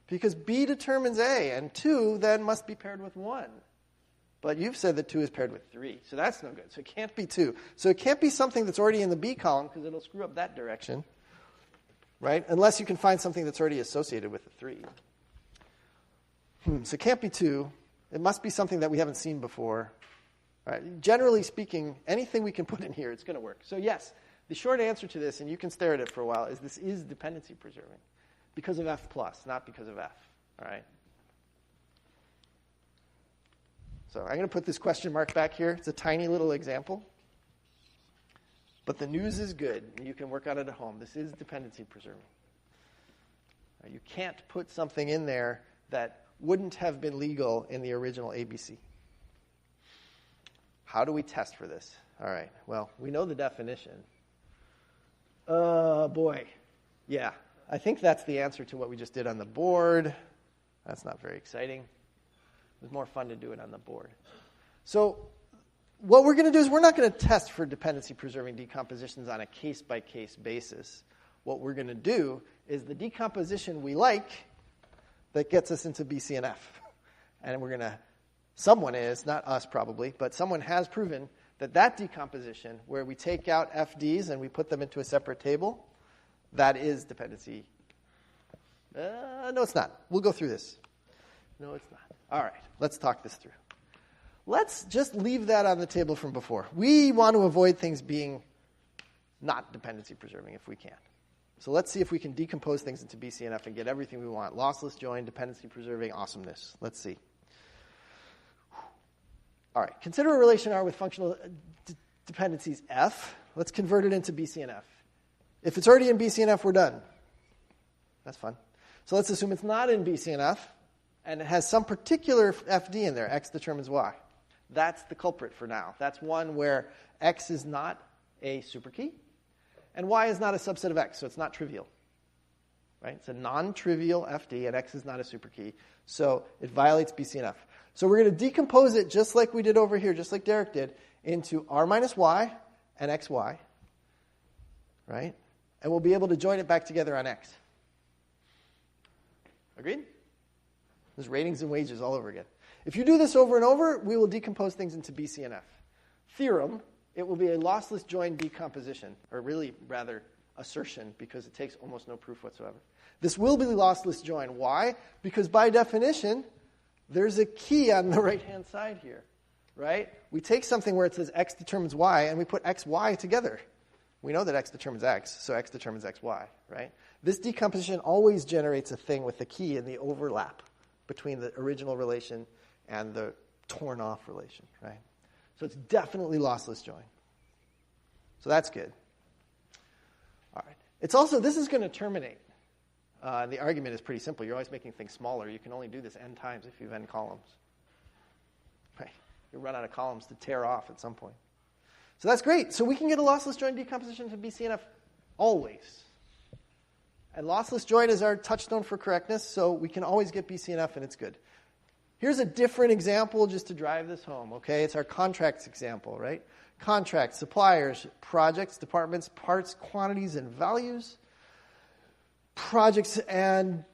Because B determines A, and 2 then must be paired with 1. But you've said that 2 is paired with 3, so that's no good. So it can't be 2. So it can't be something that's already in the B column because it'll screw up that direction, right? Unless you can find something that's already associated with the 3. So it can't be 2. It must be something that we haven't seen before. All right. Generally speaking, anything we can put in here, it's going to work. So yes, the short answer to this, and you can stare at it for a while, is this is dependency preserving because of F+, not because of F. All right. So I'm going to put this question mark back here. It's a tiny little example. But the news is good. You can work on it at home. This is dependency preserving. You can't put something in there that wouldn't have been legal in the original ABC. How do we test for this? All right. Well, we know the definition. Boy. Yeah. I think that's the answer to what we just did on the board. That's not very exciting. It was more fun to do it on the board. So what we're going to do is we're not going to test for dependency-preserving decompositions on a case-by-case basis. What we're going to do is the decomposition we like that gets us into BC and F. And we're going to, someone is, not us probably, but someone has proven that that decomposition, where we take out FDs and we put them into a separate table, that is dependency. No, it's not. We'll go through this. No, it's not. All right, let's talk this through. Let's just leave that on the table from before. We want to avoid things being not dependency preserving if we can. So let's see if we can decompose things into BCNF and get everything we want. Lossless join, dependency preserving, awesomeness. Let's see. All right, consider a relation R with functional dependencies F. Let's convert it into BCNF. If it's already in BCNF, we're done. That's fun. So let's assume it's not in BCNF, and it has some particular FD in there. X determines Y. That's the culprit for now. That's one where X is not a superkey, and Y is not a subset of X, so it's not trivial. Right? It's a non-trivial FD, and X is not a superkey, so it violates BCNF. So we're going to decompose it just like we did over here, just like Derek did, into R minus Y and XY. Right? And we'll be able to join it back together on X. Agreed? There's ratings and wages all over again. If you do this over and over, we will decompose things into BCNF. Theorem, it will be a lossless join decomposition, or really rather assertion, because it takes almost no proof whatsoever. This will be lossless join. Why? Because by definition, there's a key on the right-hand side here. Right? We take something where it says X determines Y, and we put XY together. We know that X determines X, so X determines XY. Right? This decomposition always generates a thing with the key in the overlap between the original relation and the torn off relation, right? So it's definitely lossless join. So that's good. All right. It's also, this is going to terminate. The argument is pretty simple. You're always making things smaller. You can only do this n times if you have n columns. Right? You run out of columns to tear off at some point. So that's great. So we can get a lossless join decomposition to BCNF always. And lossless join is our touchstone for correctness, so we can always get BCNF, and it's good. Here's a different example just to drive this home, okay? It's our contracts example, right? Contracts, suppliers, projects, departments, parts, quantities, and values. projects and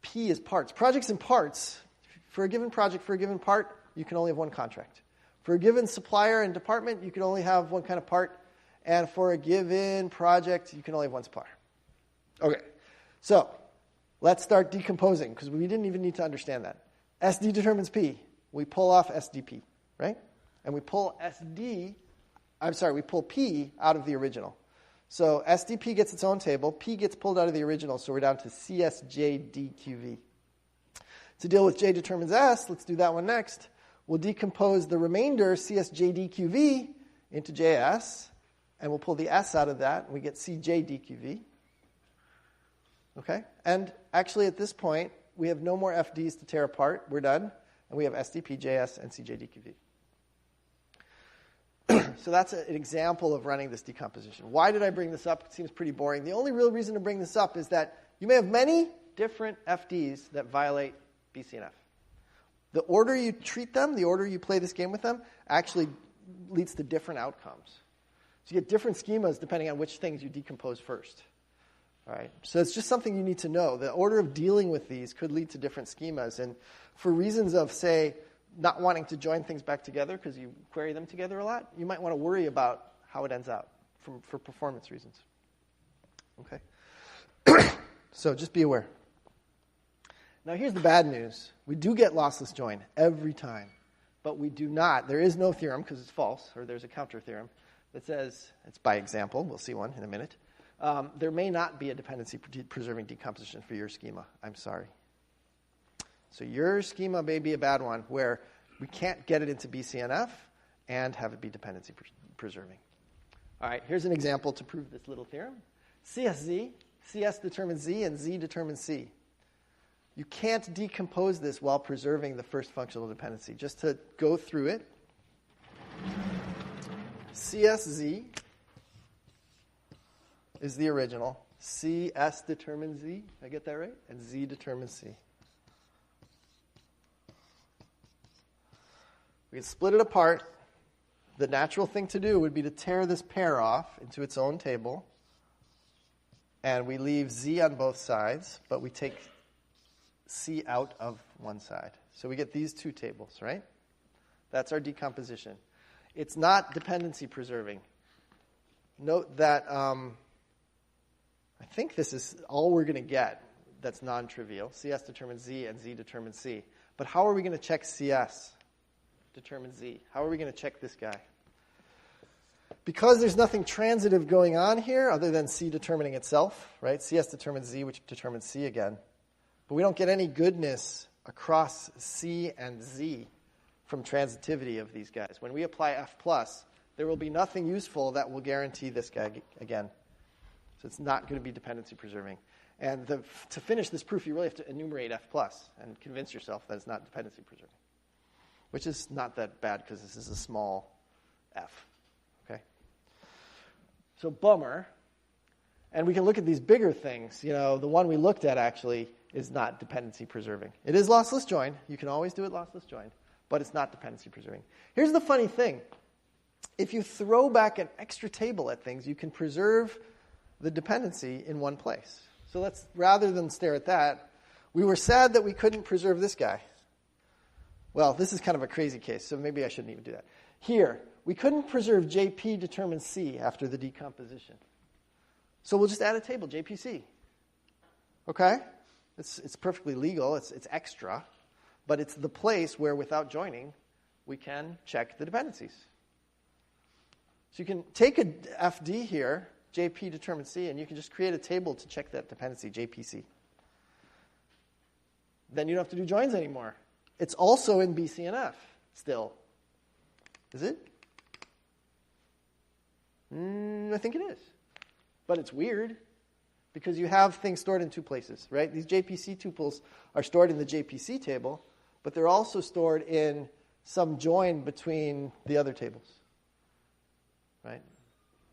P is parts. Projects and parts. For a given project, for a given part, you can only have one contract. For a given supplier and department, you can only have one kind of part. And for a given project, you can only have one supplier. Okay, so let's start decomposing, because we didn't even need to understand that. SD determines P. We pull off SDP, right? And we pull we pull P out of the original. So SDP gets its own table. P gets pulled out of the original, so we're down to CSJDQV. To deal with J determines S, let's do that one next. We'll decompose the remainder, CSJDQV, into JS, and we'll pull the S out of that, and we get CJDQV. Okay? And actually, at this point, we have no more FDs to tear apart. We're done. And we have SDP, JS, and CJDQV. So that's an example of running this decomposition. Why did I bring this up? It seems pretty boring. The only real reason to bring this up is that you may have many different FDs that violate BCNF. The order you treat them, the order you play this game with them, actually leads to different outcomes. So you get different schemas depending on which things you decompose first. All right? So it's just something you need to know. The order of dealing with these could lead to different schemas. And for reasons of, say, not wanting to join things back together because you query them together a lot, you might want to worry about how it ends out for performance reasons. Okay? So just be aware. Now here's the bad news. We do get lossless join every time, but we do not. There is no theorem because it's false, or there's a counter theorem that says, it's by example, we'll see one in a minute, there may not be a dependency preserving decomposition for your schema. I'm sorry. So your schema may be a bad one where we can't get it into BCNF and have it be dependency preserving. All right, here's an example to prove this little theorem. CSZ, CS determines Z, and Z determines C. You can't decompose this while preserving the first functional dependency. Just to go through it, CSZ is the original. CS determines Z. Did I get that right? And Z determines C. We can split it apart. The natural thing to do would be to tear this pair off into its own table. And we leave Z on both sides, but we take C out of one side. So we get these two tables, right? That's our decomposition. It's not dependency preserving. Note that I think this is all we're going to get that's non-trivial. CS determines Z and Z determines C. But how are we going to check CS determines Z? How are we going to check this guy? Because there's nothing transitive going on here other than C determining itself, right? CS determines Z, which determines C again. But we don't get any goodness across C and Z from transitivity of these guys. When we apply F+, there will be nothing useful that will guarantee this guy again. So it's not going to be dependency preserving. And to finish this proof, you really have to enumerate F+ and convince yourself that it's not dependency preserving, which is not that bad because this is a small f. Okay? So bummer. And we can look at these bigger things. You know, the one we looked at actually is not dependency preserving. It is lossless join. You can always do it lossless join, but it's not dependency preserving. Here's the funny thing. If you throw back an extra table at things, you can preserve the dependency in one place. So let's, rather than stare at that, we were sad that we couldn't preserve this guy. Well, this is kind of a crazy case, so maybe I shouldn't even do that. Here, we couldn't preserve JP determines C after the decomposition. So we'll just add a table, JPC. Okay? It's perfectly legal. It's extra. But it's the place where, without joining, we can check the dependencies. So you can take a FD here, JP determines C, and you can just create a table to check that dependency, JPC. Then you don't have to do joins anymore. It's also in BCNF still. Is it? I think it is. But it's weird because you have things stored in two places, right? These JPC tuples are stored in the JPC table, but they're also stored in some join between the other tables, right?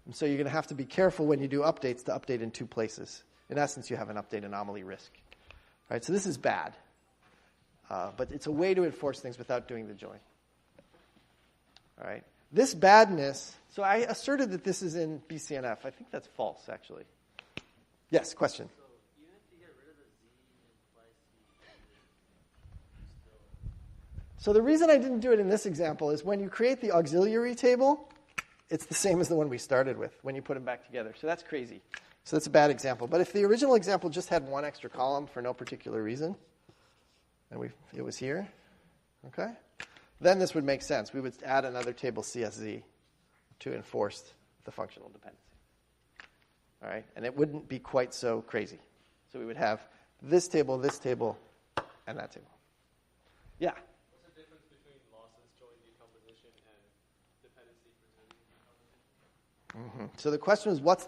And so you're going to have to be careful when you do updates to update in two places. In essence, you have an update anomaly risk, right? So this is bad. But it's a way to enforce things without doing the join. All right. This badness, so I asserted that this is in BCNF. I think that's false, actually. Yes, question? So even if you get rid of the Z implies C, So the reason I didn't do it in this example is when you create the auxiliary table, it's the same as the one we started with when you put them back together. So that's crazy. So that's a bad example. But if the original example just had one extra column for no particular reason, and it was here, okay, then this would make sense. We would add another table CSZ to enforce the functional dependency. All right, and it wouldn't be quite so crazy. So we would have this table, and that table. Yeah? What's the difference between lossless join decomposition and dependency preserving decomposition? So the question is, what's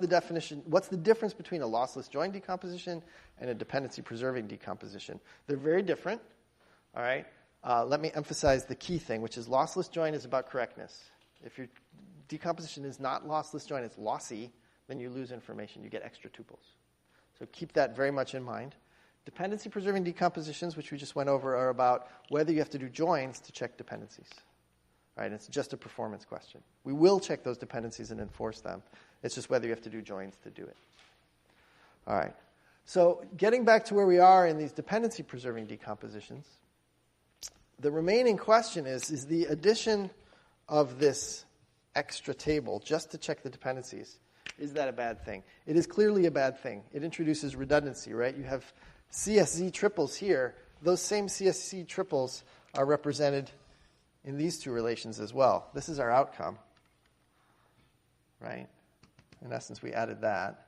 the difference between a lossless join decomposition and a dependency preserving decomposition? They're very different. All right. Let me emphasize the key thing, which is lossless join is about correctness. If your decomposition is not lossless join, it's lossy, then you lose information. You get extra tuples. So keep that very much in mind. Dependency preserving decompositions, which we just went over, are about whether you have to do joins to check dependencies. Right? It's just a performance question. We will check those dependencies and enforce them. It's just whether you have to do joins to do it. All right. So getting back to where we are in these dependency preserving decompositions, the remaining question is the addition of this extra table just to check the dependencies, is that a bad thing? It is clearly a bad thing. It introduces redundancy, right? You have CSZ triples here. Those same CSZ triples are represented in these two relations as well. This is our outcome, right? In essence, we added that.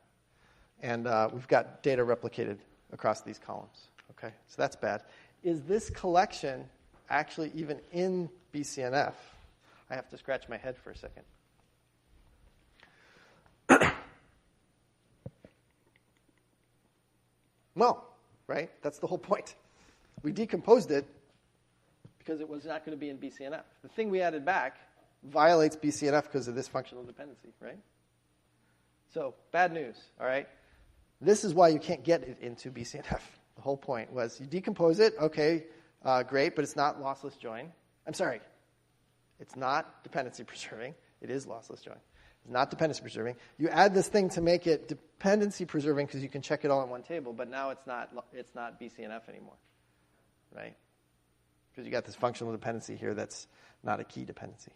And we've got data replicated across these columns, okay? So that's bad. Is this collection actually even in BCNF? I have to scratch my head for a second. No, right? That's the whole point. We decomposed it because it was not going to be in BCNF. The thing we added back violates BCNF because of this functional dependency, right? So, bad news, all right? This is why you can't get it into BCNF. The whole point was you decompose it, okay, great, but it's not lossless join. I'm sorry. It's not dependency preserving. It is lossless join. It's not dependency preserving. You add this thing to make it dependency preserving because you can check it all in one table, but now it's not BCNF anymore, right? Because you got this functional dependency here that's not a key dependency.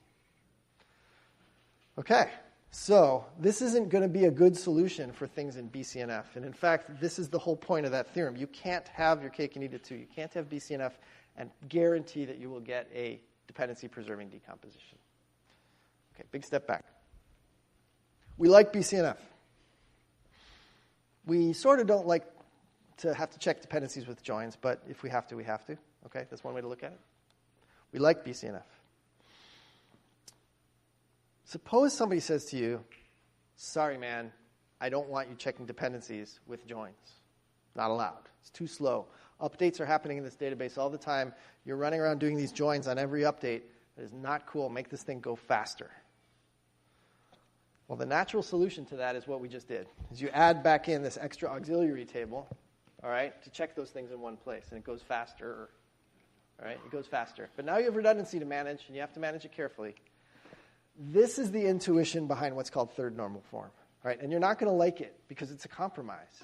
Okay, so this isn't going to be a good solution for things in BCNF. And in fact, this is the whole point of that theorem. You can't have your cake and eat it too. You can't have BCNF and guarantee that you will get a dependency preserving decomposition. Okay, big step back. We like BCNF. We sort of don't like to have to check dependencies with joins, but if we have to, we have to. Okay, that's one way to look at it. We like BCNF. Suppose somebody says to you, sorry, man, I don't want you checking dependencies with joins. Not allowed. It's too slow. Updates are happening in this database all the time. You're running around doing these joins on every update. That is not cool. Make this thing go faster. Well, the natural solution to that is what we just did, is you add back in this extra auxiliary table, all right, to check those things in one place, and it goes faster. All right, it goes faster. But now you have redundancy to manage, and you have to manage it carefully. This is the intuition behind what's called third normal form, right? And you're not going to like it because it's a compromise.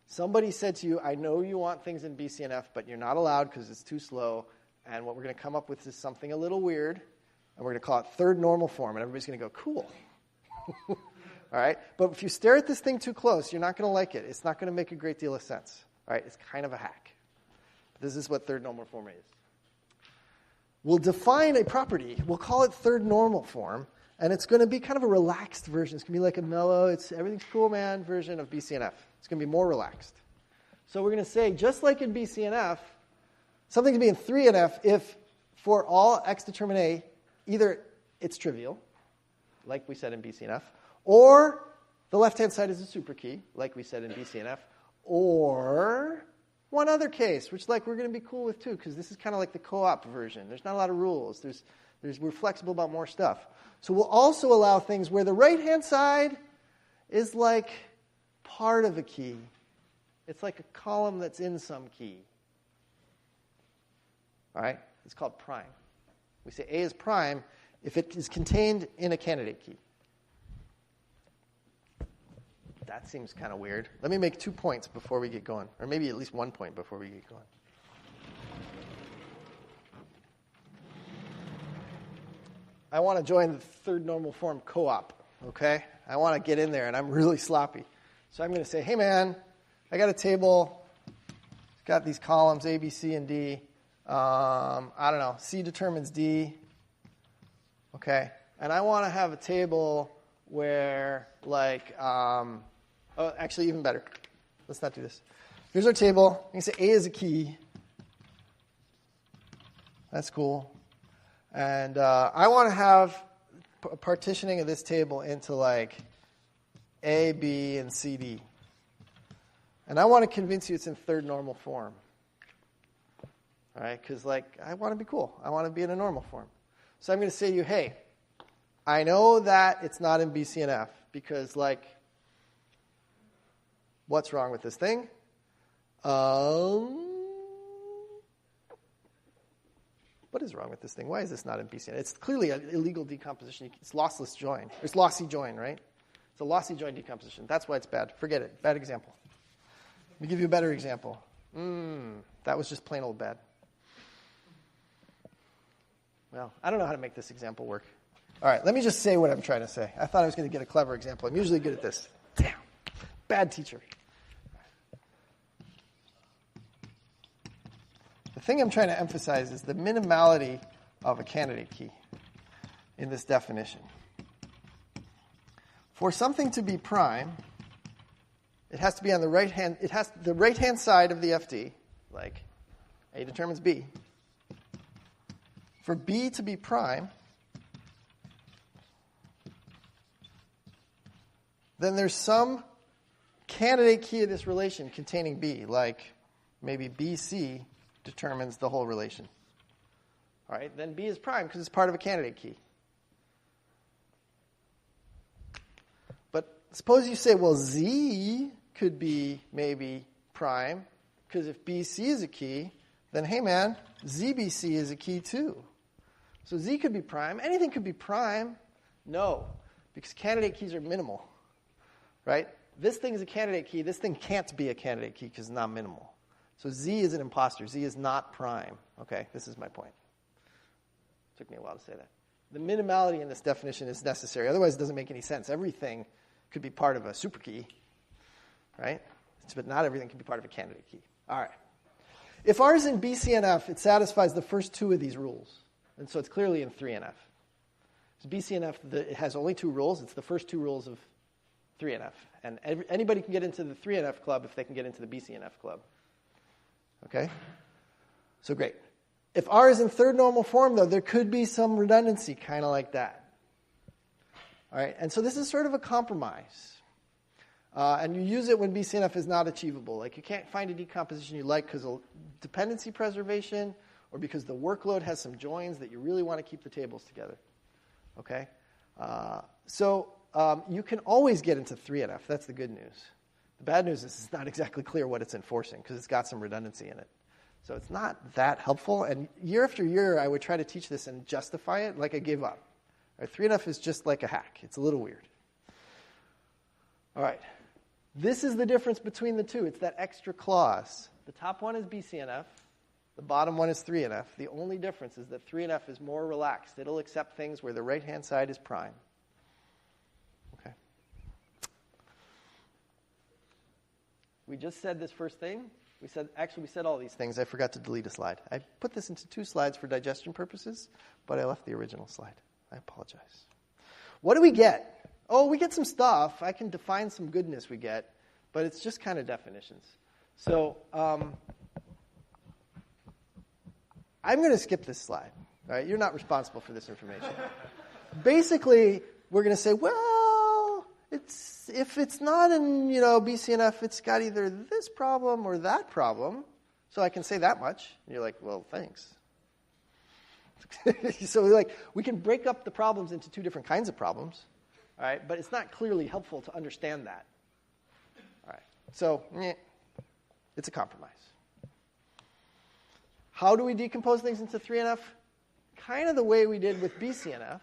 Somebody said to you, I know you want things in BCNF, but you're not allowed because it's too slow, and what we're going to come up with is something a little weird, and we're going to call it third normal form, and everybody's going to go, cool. All right? But if you stare at this thing too close, you're not going to like it. It's not going to make a great deal of sense. All right? It's kind of a hack. This is what third normal form is. We'll define a property. We'll call it third normal form, and it's going to be kind of a relaxed version. It's going to be like a mellow, everything's cool, man version of BCNF. It's going to be more relaxed. So we're going to say, just like in BCNF, something can be in 3NF if for all x determine A, either it's trivial, like we said in BCNF, or the left-hand side is a superkey, like we said in BCNF, or one other case, which we're going to be cool with too, because this is kind of like the co-op version. There's not a lot of rules. We're flexible about more stuff. So we'll also allow things where the right-hand side is like part of a key. It's like a column that's in some key. All right? It's called prime. We say A is prime if it is contained in a candidate key. That seems kind of weird. Let me make 2 points before we get going, or maybe at least 1 point before we get going. I want to join the third normal form co-op, okay? I want to get in there, and I'm really sloppy. So I'm going to say, hey, man, I got a table. It's got these columns, A, B, C, and D. I don't know, C determines D, okay? And I want to have a table where, like, actually, even better. Let's not do this. Here's our table. You can say A is a key. That's cool. And I want to have a partitioning of this table into, like, A, B, and C, D. And I want to convince you it's in third normal form. All right? Because, like, I want to be cool. I want to be in a normal form. So I'm going to say to you, hey, I know that it's not in B, C, and F because, like, what's wrong with this thing? What is wrong with this thing? Why is this not in B, C, and F? It's clearly an illegal decomposition. It's lossless join. It's lossy join, right? It's a lossy join decomposition. That's why it's bad. Forget it. Bad example. Let me give you a better example. That was just plain old bad. Well, I don't know how to make this example work. All right, let me just say what I'm trying to say. I thought I was going to get a clever example. I'm usually good at this. Damn. Bad teacher. The thing I'm trying to emphasize is the minimality of a candidate key in this definition. For something to be prime, it has to be on the right hand. It has the right hand side of the FD, like A determines B. For B to be prime, then there's some candidate key of this relation containing B, like maybe BC determines the whole relation. All right, then B is prime because it's part of a candidate key. But suppose you say, well, Z could be maybe prime because if BC is a key, then hey man, ZBC is a key too. So Z could be prime. Anything could be prime. No, because candidate keys are minimal, right? This thing is a candidate key. This thing can't be a candidate key because it's not minimal. So Z is an imposter. Z is not prime. Okay, this is my point. Took me a while to say that. The minimality in this definition is necessary. Otherwise, it doesn't make any sense. Everything could be part of a superkey, right? But not everything can be part of a candidate key. All right. If R is in B, C, and F, it satisfies the first two of these rules. And so it's clearly in 3NF. So B, C, and F, it has only two rules. It's the first two rules of 3NF. And anybody can get into the 3NF club if they can get into the B, C, and F club. Okay? So great. If R is in third normal form, though, there could be some redundancy, kind of like that. All right? And so this is sort of a compromise. And you use it when BCNF is not achievable. Like you can't find a decomposition you like because of dependency preservation or because the workload has some joins that you really want to keep the tables together. Okay? So you can always get into 3NF. That's the good news. The bad news is it's not exactly clear what it's enforcing because it's got some redundancy in it. So it's not that helpful. And year after year, I would try to teach this and justify it like I gave up. All right, 3NF is just like a hack. It's a little weird. All right. This is the difference between the two. It's that extra clause. The top one is BCNF. The bottom one is 3NF. The only difference is that 3NF is more relaxed. It'll accept things where the right-hand side is prime. Okay. We just said this first thing. We said all these things. I forgot to delete a slide. I put this into 2 slides for digestion purposes, but I left the original slide. I apologize. What do we get? Oh, we get some stuff. I can define some goodness we get, but it's just kind of definitions. So I'm going to skip this slide. All right, you're not responsible for this information. Basically, we're going to say, well, if it's not in BCNF, it's got either this problem or that problem. So I can say that much. And you're like, well, thanks. So we can break up the problems into 2 different kinds of problems. All right, but it's not clearly helpful to understand that. All right, so it's a compromise. How do we decompose things into 3NF? Kind of the way we did with BCNF.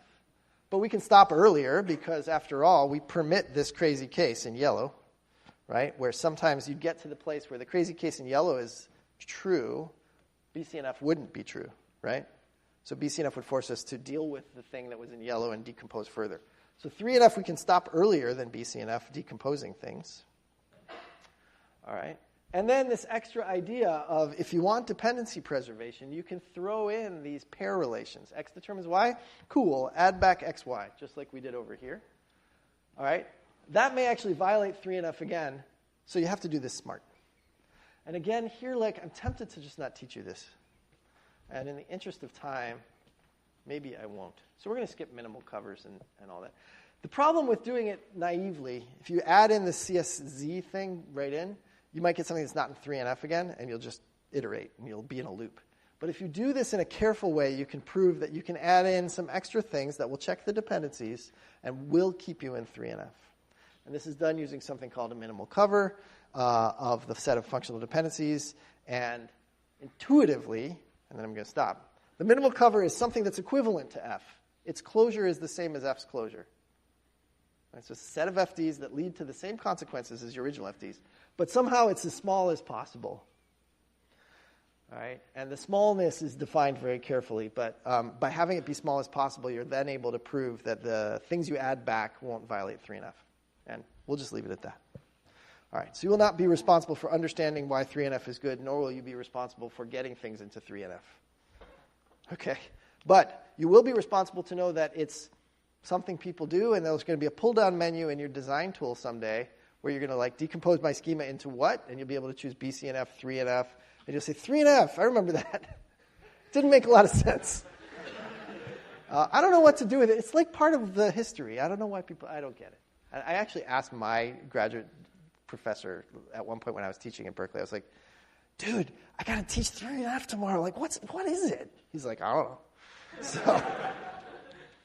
But we can stop earlier because, after all, we permit this crazy case in yellow, right? Where sometimes you get to the place where the crazy case in yellow is true, BCNF wouldn't be true, right? So BCNF would force us to deal with the thing that was in yellow and decompose further. So 3NF we can stop earlier than BCNF decomposing things. All right. And then this extra idea of if you want dependency preservation, you can throw in these pair relations. X determines Y. Cool. Add back XY, just like we did over here. All right. That may actually violate 3NF again, so you have to do this smart. And again, here, I'm tempted to just not teach you this. And in the interest of time, maybe I won't. So we're going to skip minimal covers and all that. The problem with doing it naively, if you add in the CSZ thing right in, you might get something that's not in 3NF again, and you'll just iterate, and you'll be in a loop. But if you do this in a careful way, you can prove that you can add in some extra things that will check the dependencies and will keep you in 3NF. And this is done using something called a minimal cover of the set of functional dependencies. And intuitively, and then I'm going to stop, the minimal cover is something that's equivalent to F. Its closure is the same as F's closure. Right, so it's a set of FDs that lead to the same consequences as your original FDs. But somehow it's as small as possible. All right? And the smallness is defined very carefully. But by having it be small as possible, you're then able to prove that the things you add back won't violate 3NF. And we'll just leave it at that. All right, so you will not be responsible for understanding why 3NF is good, nor will you be responsible for getting things into 3NF. Okay, but you will be responsible to know that it's something people do, and there's going to be a pull-down menu in your design tool someday where you're going to decompose my schema into what, and you'll be able to choose BCNF, 3NF, and you'll say, 3NF, I remember that. Didn't make a lot of sense. I don't know what to do with it. It's like part of the history. I don't know why I don't get it. I actually asked my graduate professor at one point when I was teaching at Berkeley. I was like, dude, I got to teach 3NF tomorrow. What is it? He's like, I don't know. So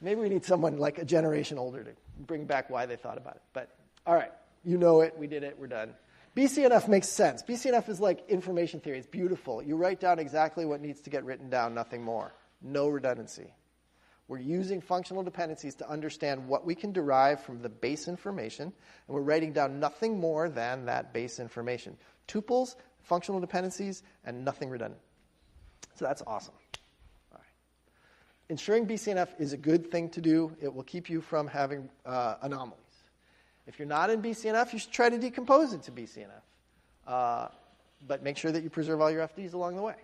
maybe we need someone like a generation older to bring back why they thought about it. But all right, you know it. We did it. We're done. BCNF makes sense. BCNF is like information theory. It's beautiful. You write down exactly what needs to get written down, nothing more. No redundancy. We're using functional dependencies to understand what we can derive from the base information, and we're writing down nothing more than that base information. Tuples, functional dependencies, and nothing redundant. So that's awesome. All right. Ensuring BCNF is a good thing to do. It will keep you from having anomalies. If you're not in BCNF, you should try to decompose into BCNF. But make sure that you preserve all your FDs along the way.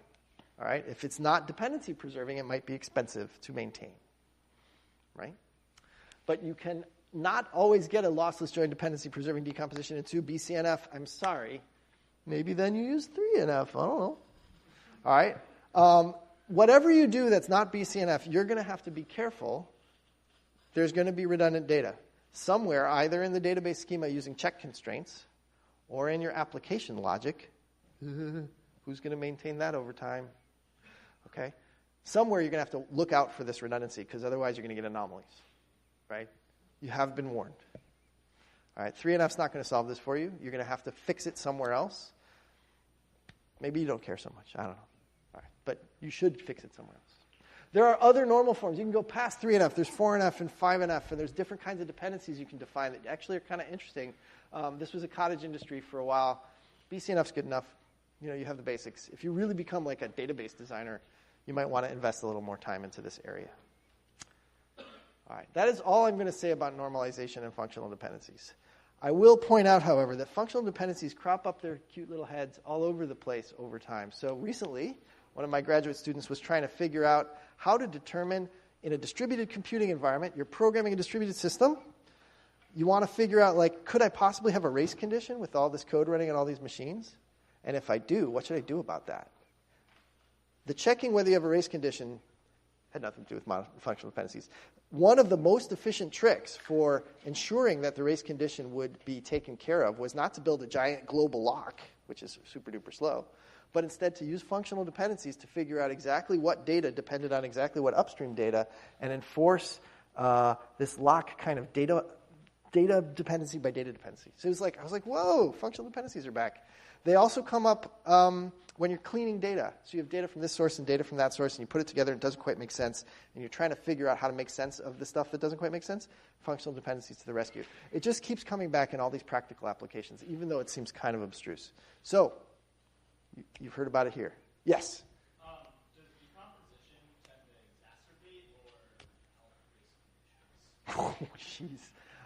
All right. If it's not dependency preserving, it might be expensive to maintain. Right? But you can not always get a lossless join dependency preserving decomposition into BCNF. I'm sorry. Maybe then you use 3NF. I don't know. All right. Whatever you do that's not BCNF, you're going to have to be careful. There's going to be redundant data somewhere, either in the database schema using check constraints or in your application logic. Who's going to maintain that over time? Okay. Somewhere you're going to have to look out for this redundancy because otherwise you're going to get anomalies, right? You have been warned. All right, 3NF's not going to solve this for you. You're going to have to fix it somewhere else. Maybe you don't care so much. I don't know. All right, but you should fix it somewhere else. There are other normal forms. You can go past 3NF. There's 4NF and 5NF, and there's different kinds of dependencies you can define that actually are kind of interesting. This was a cottage industry for a while. BCNF's good enough. You have the basics. If you really become like a database designer, you might want to invest a little more time into this area. All right, that is all I'm going to say about normalization and functional dependencies. I will point out, however, that functional dependencies crop up their cute little heads all over the place over time. So recently, one of my graduate students was trying to figure out how to determine in a distributed computing environment, you're programming a distributed system. You want to figure out, could I possibly have a race condition with all this code running on all these machines? And if I do, what should I do about that? The checking whether you have a race condition had nothing to do with functional dependencies. One of the most efficient tricks for ensuring that the race condition would be taken care of was not to build a giant global lock, which is super duper slow, but instead to use functional dependencies to figure out exactly what data depended on exactly what upstream data and enforce this lock kind of data dependency by data dependency. So it was I was like, whoa, functional dependencies are back. They also come up when you're cleaning data. So you have data from this source and data from that source, and you put it together and it doesn't quite make sense, and you're trying to figure out how to make sense of the stuff that doesn't quite make sense. Functional dependencies to the rescue. It just keeps coming back in all these practical applications, even though it seems kind of abstruse. So you've heard about it here. Yes? Does decomposition tend to exacerbate or help Oh, jeez.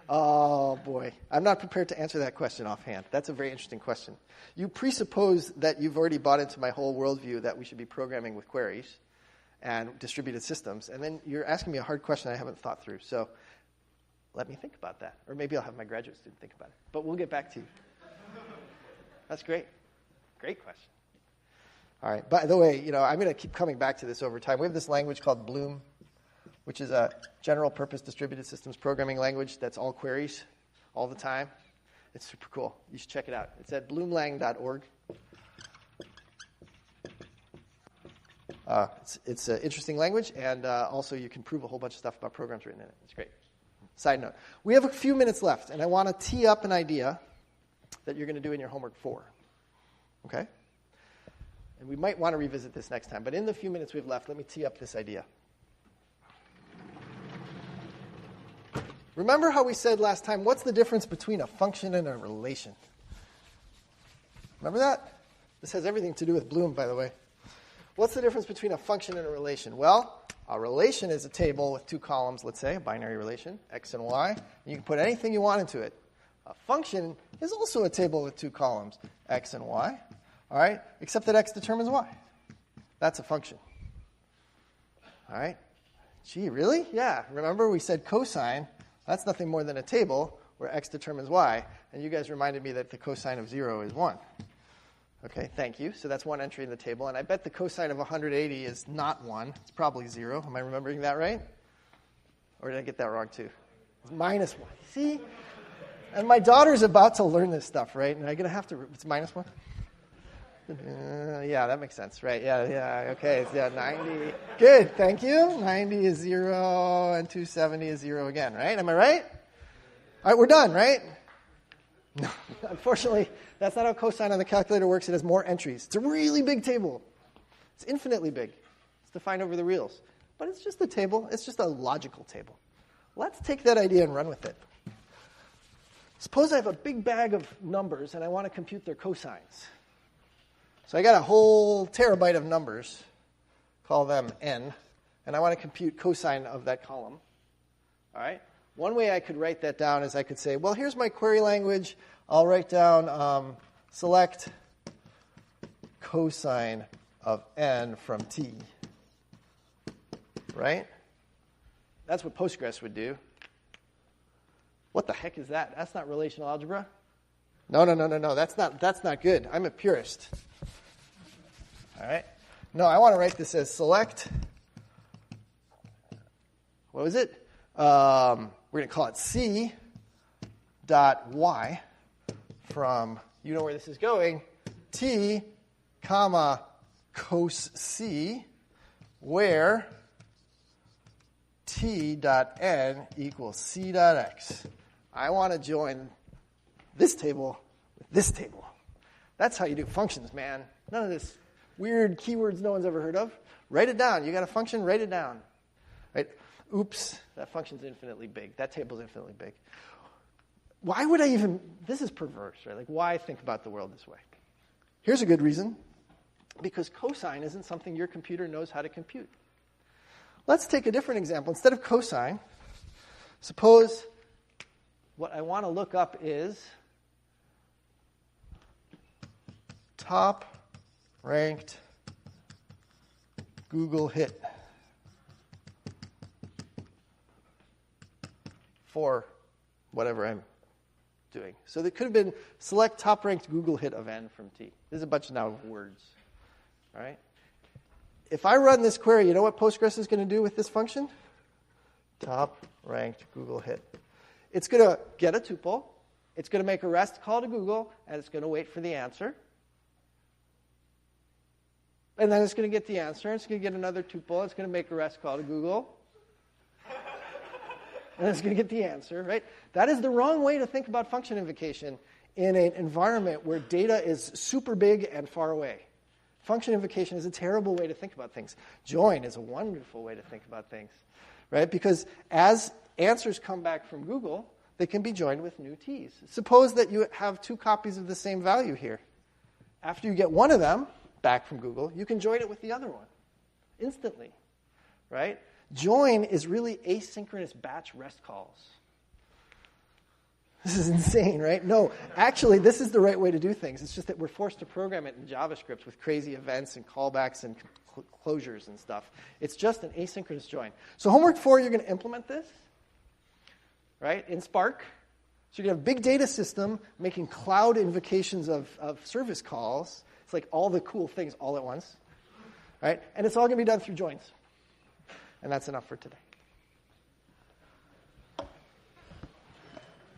Oh, boy. I'm not prepared to answer that question offhand. That's a very interesting question. You presuppose that you've already bought into my whole worldview that we should be programming with queries and distributed systems, and then you're asking me a hard question I haven't thought through. So let me think about that. Or maybe I'll have my graduate student think about it. But we'll get back to you. That's great. Great question. All right. By the way, I'm going to keep coming back to this over time. We have this language called Bloom, which is a general-purpose distributed systems programming language that's all queries all the time. It's super cool. You should check it out. It's at bloomlang.org. It's an interesting language, and also you can prove a whole bunch of stuff about programs written in it. It's great. Side note. We have a few minutes left, and I want to tee up an idea that you're going to do in your homework 4. Okay? And we might want to revisit this next time, but in the few minutes we have left, let me tee up this idea. Remember how we said last time, what's the difference between a function and a relation? Remember that? This has everything to do with Bloom, by the way. What's the difference between a function and a relation? Well, a relation is a table with 2 columns, let's say, a binary relation, x and y. And you can put anything you want into it. A function is also a table with 2 columns, x and y. All right? Except that x determines y. That's a function. All right? Gee, really? Yeah. Remember we said cosine. That's nothing more than a table where x determines y. And you guys reminded me that the cosine of 0 is 1. Okay, thank you. So that's one entry in the table. And I bet the cosine of 180 is not 1. It's probably 0. Am I remembering that right? Or did I get that wrong too? It's minus 1. See? And my daughter's about to learn this stuff, right? And I'm going to have to, it's minus 1? Yeah, that makes sense, right? Yeah, okay. Yeah, 90. Good, thank you. 90 is 0, and 270 is 0 again, right? Am I right? All right, we're done, right? No, unfortunately, that's not how cosine on the calculator works. It has more entries. It's a really big table. It's infinitely big. It's defined over the reals. But it's just a table. It's just a logical table. Let's take that idea and run with it. Suppose I have a big bag of numbers, and I want to compute their cosines. So I got a whole terabyte of numbers, call them n, and I want to compute cosine of that column. All right? One way I could write that down is I could say, well, here's my query language. I'll write down select cosine of n from t. Right? That's what Postgres would do. What the heck is that? That's not relational algebra? No. That's not good. I'm a purist. All right? No, I want to write this as select. What was it? We're going to call it c dot y from, you know where this is going, t comma cos c, where t dot n equals c dot x. I want to join this table with this table. That's how you do functions, man. None of this weird keywords no one's ever heard of. Write it down. You got a function, write it down. Right? Oops, that function's infinitely big. That table's infinitely big. Why would I even, this is perverse, right? Like, why think about the world this way? Here's a good reason. Because cosine isn't something your computer knows how to compute. Let's take a different example. Instead of cosine, suppose what I want to look up is top ranked Google hit for whatever I'm doing. So there could have been select top ranked Google hit of n from t. This is a bunch now of words. All right? If I run this query, you know what Postgres is going to do with this function? Top ranked Google hit. It's going to get a tuple. It's going to make a REST call to Google, and it's going to wait for the answer. And then it's going to get the answer, and it's going to get another tuple. It's going to make a REST call to Google. And it's going to get the answer, right? That is the wrong way to think about function invocation in an environment where data is super big and far away. Function invocation is a terrible way to think about things. Join is a wonderful way to think about things, right? Because as answers come back from Google, they can be joined with new T's. Suppose that you have 2 copies of the same value here. After you get one of them back from Google, you can join it with the other one instantly, right? Join is really asynchronous batch REST calls. This is insane, right? No, actually, this is the right way to do things. It's just that we're forced to program it in JavaScript with crazy events and callbacks and closures and stuff. It's just an asynchronous join. So homework 4, you're going to implement this, right, in Spark. So you're going to have a big data system making cloud invocations of service calls. It's like all the cool things all at once, right? And it's all going to be done through joins. And that's enough for today.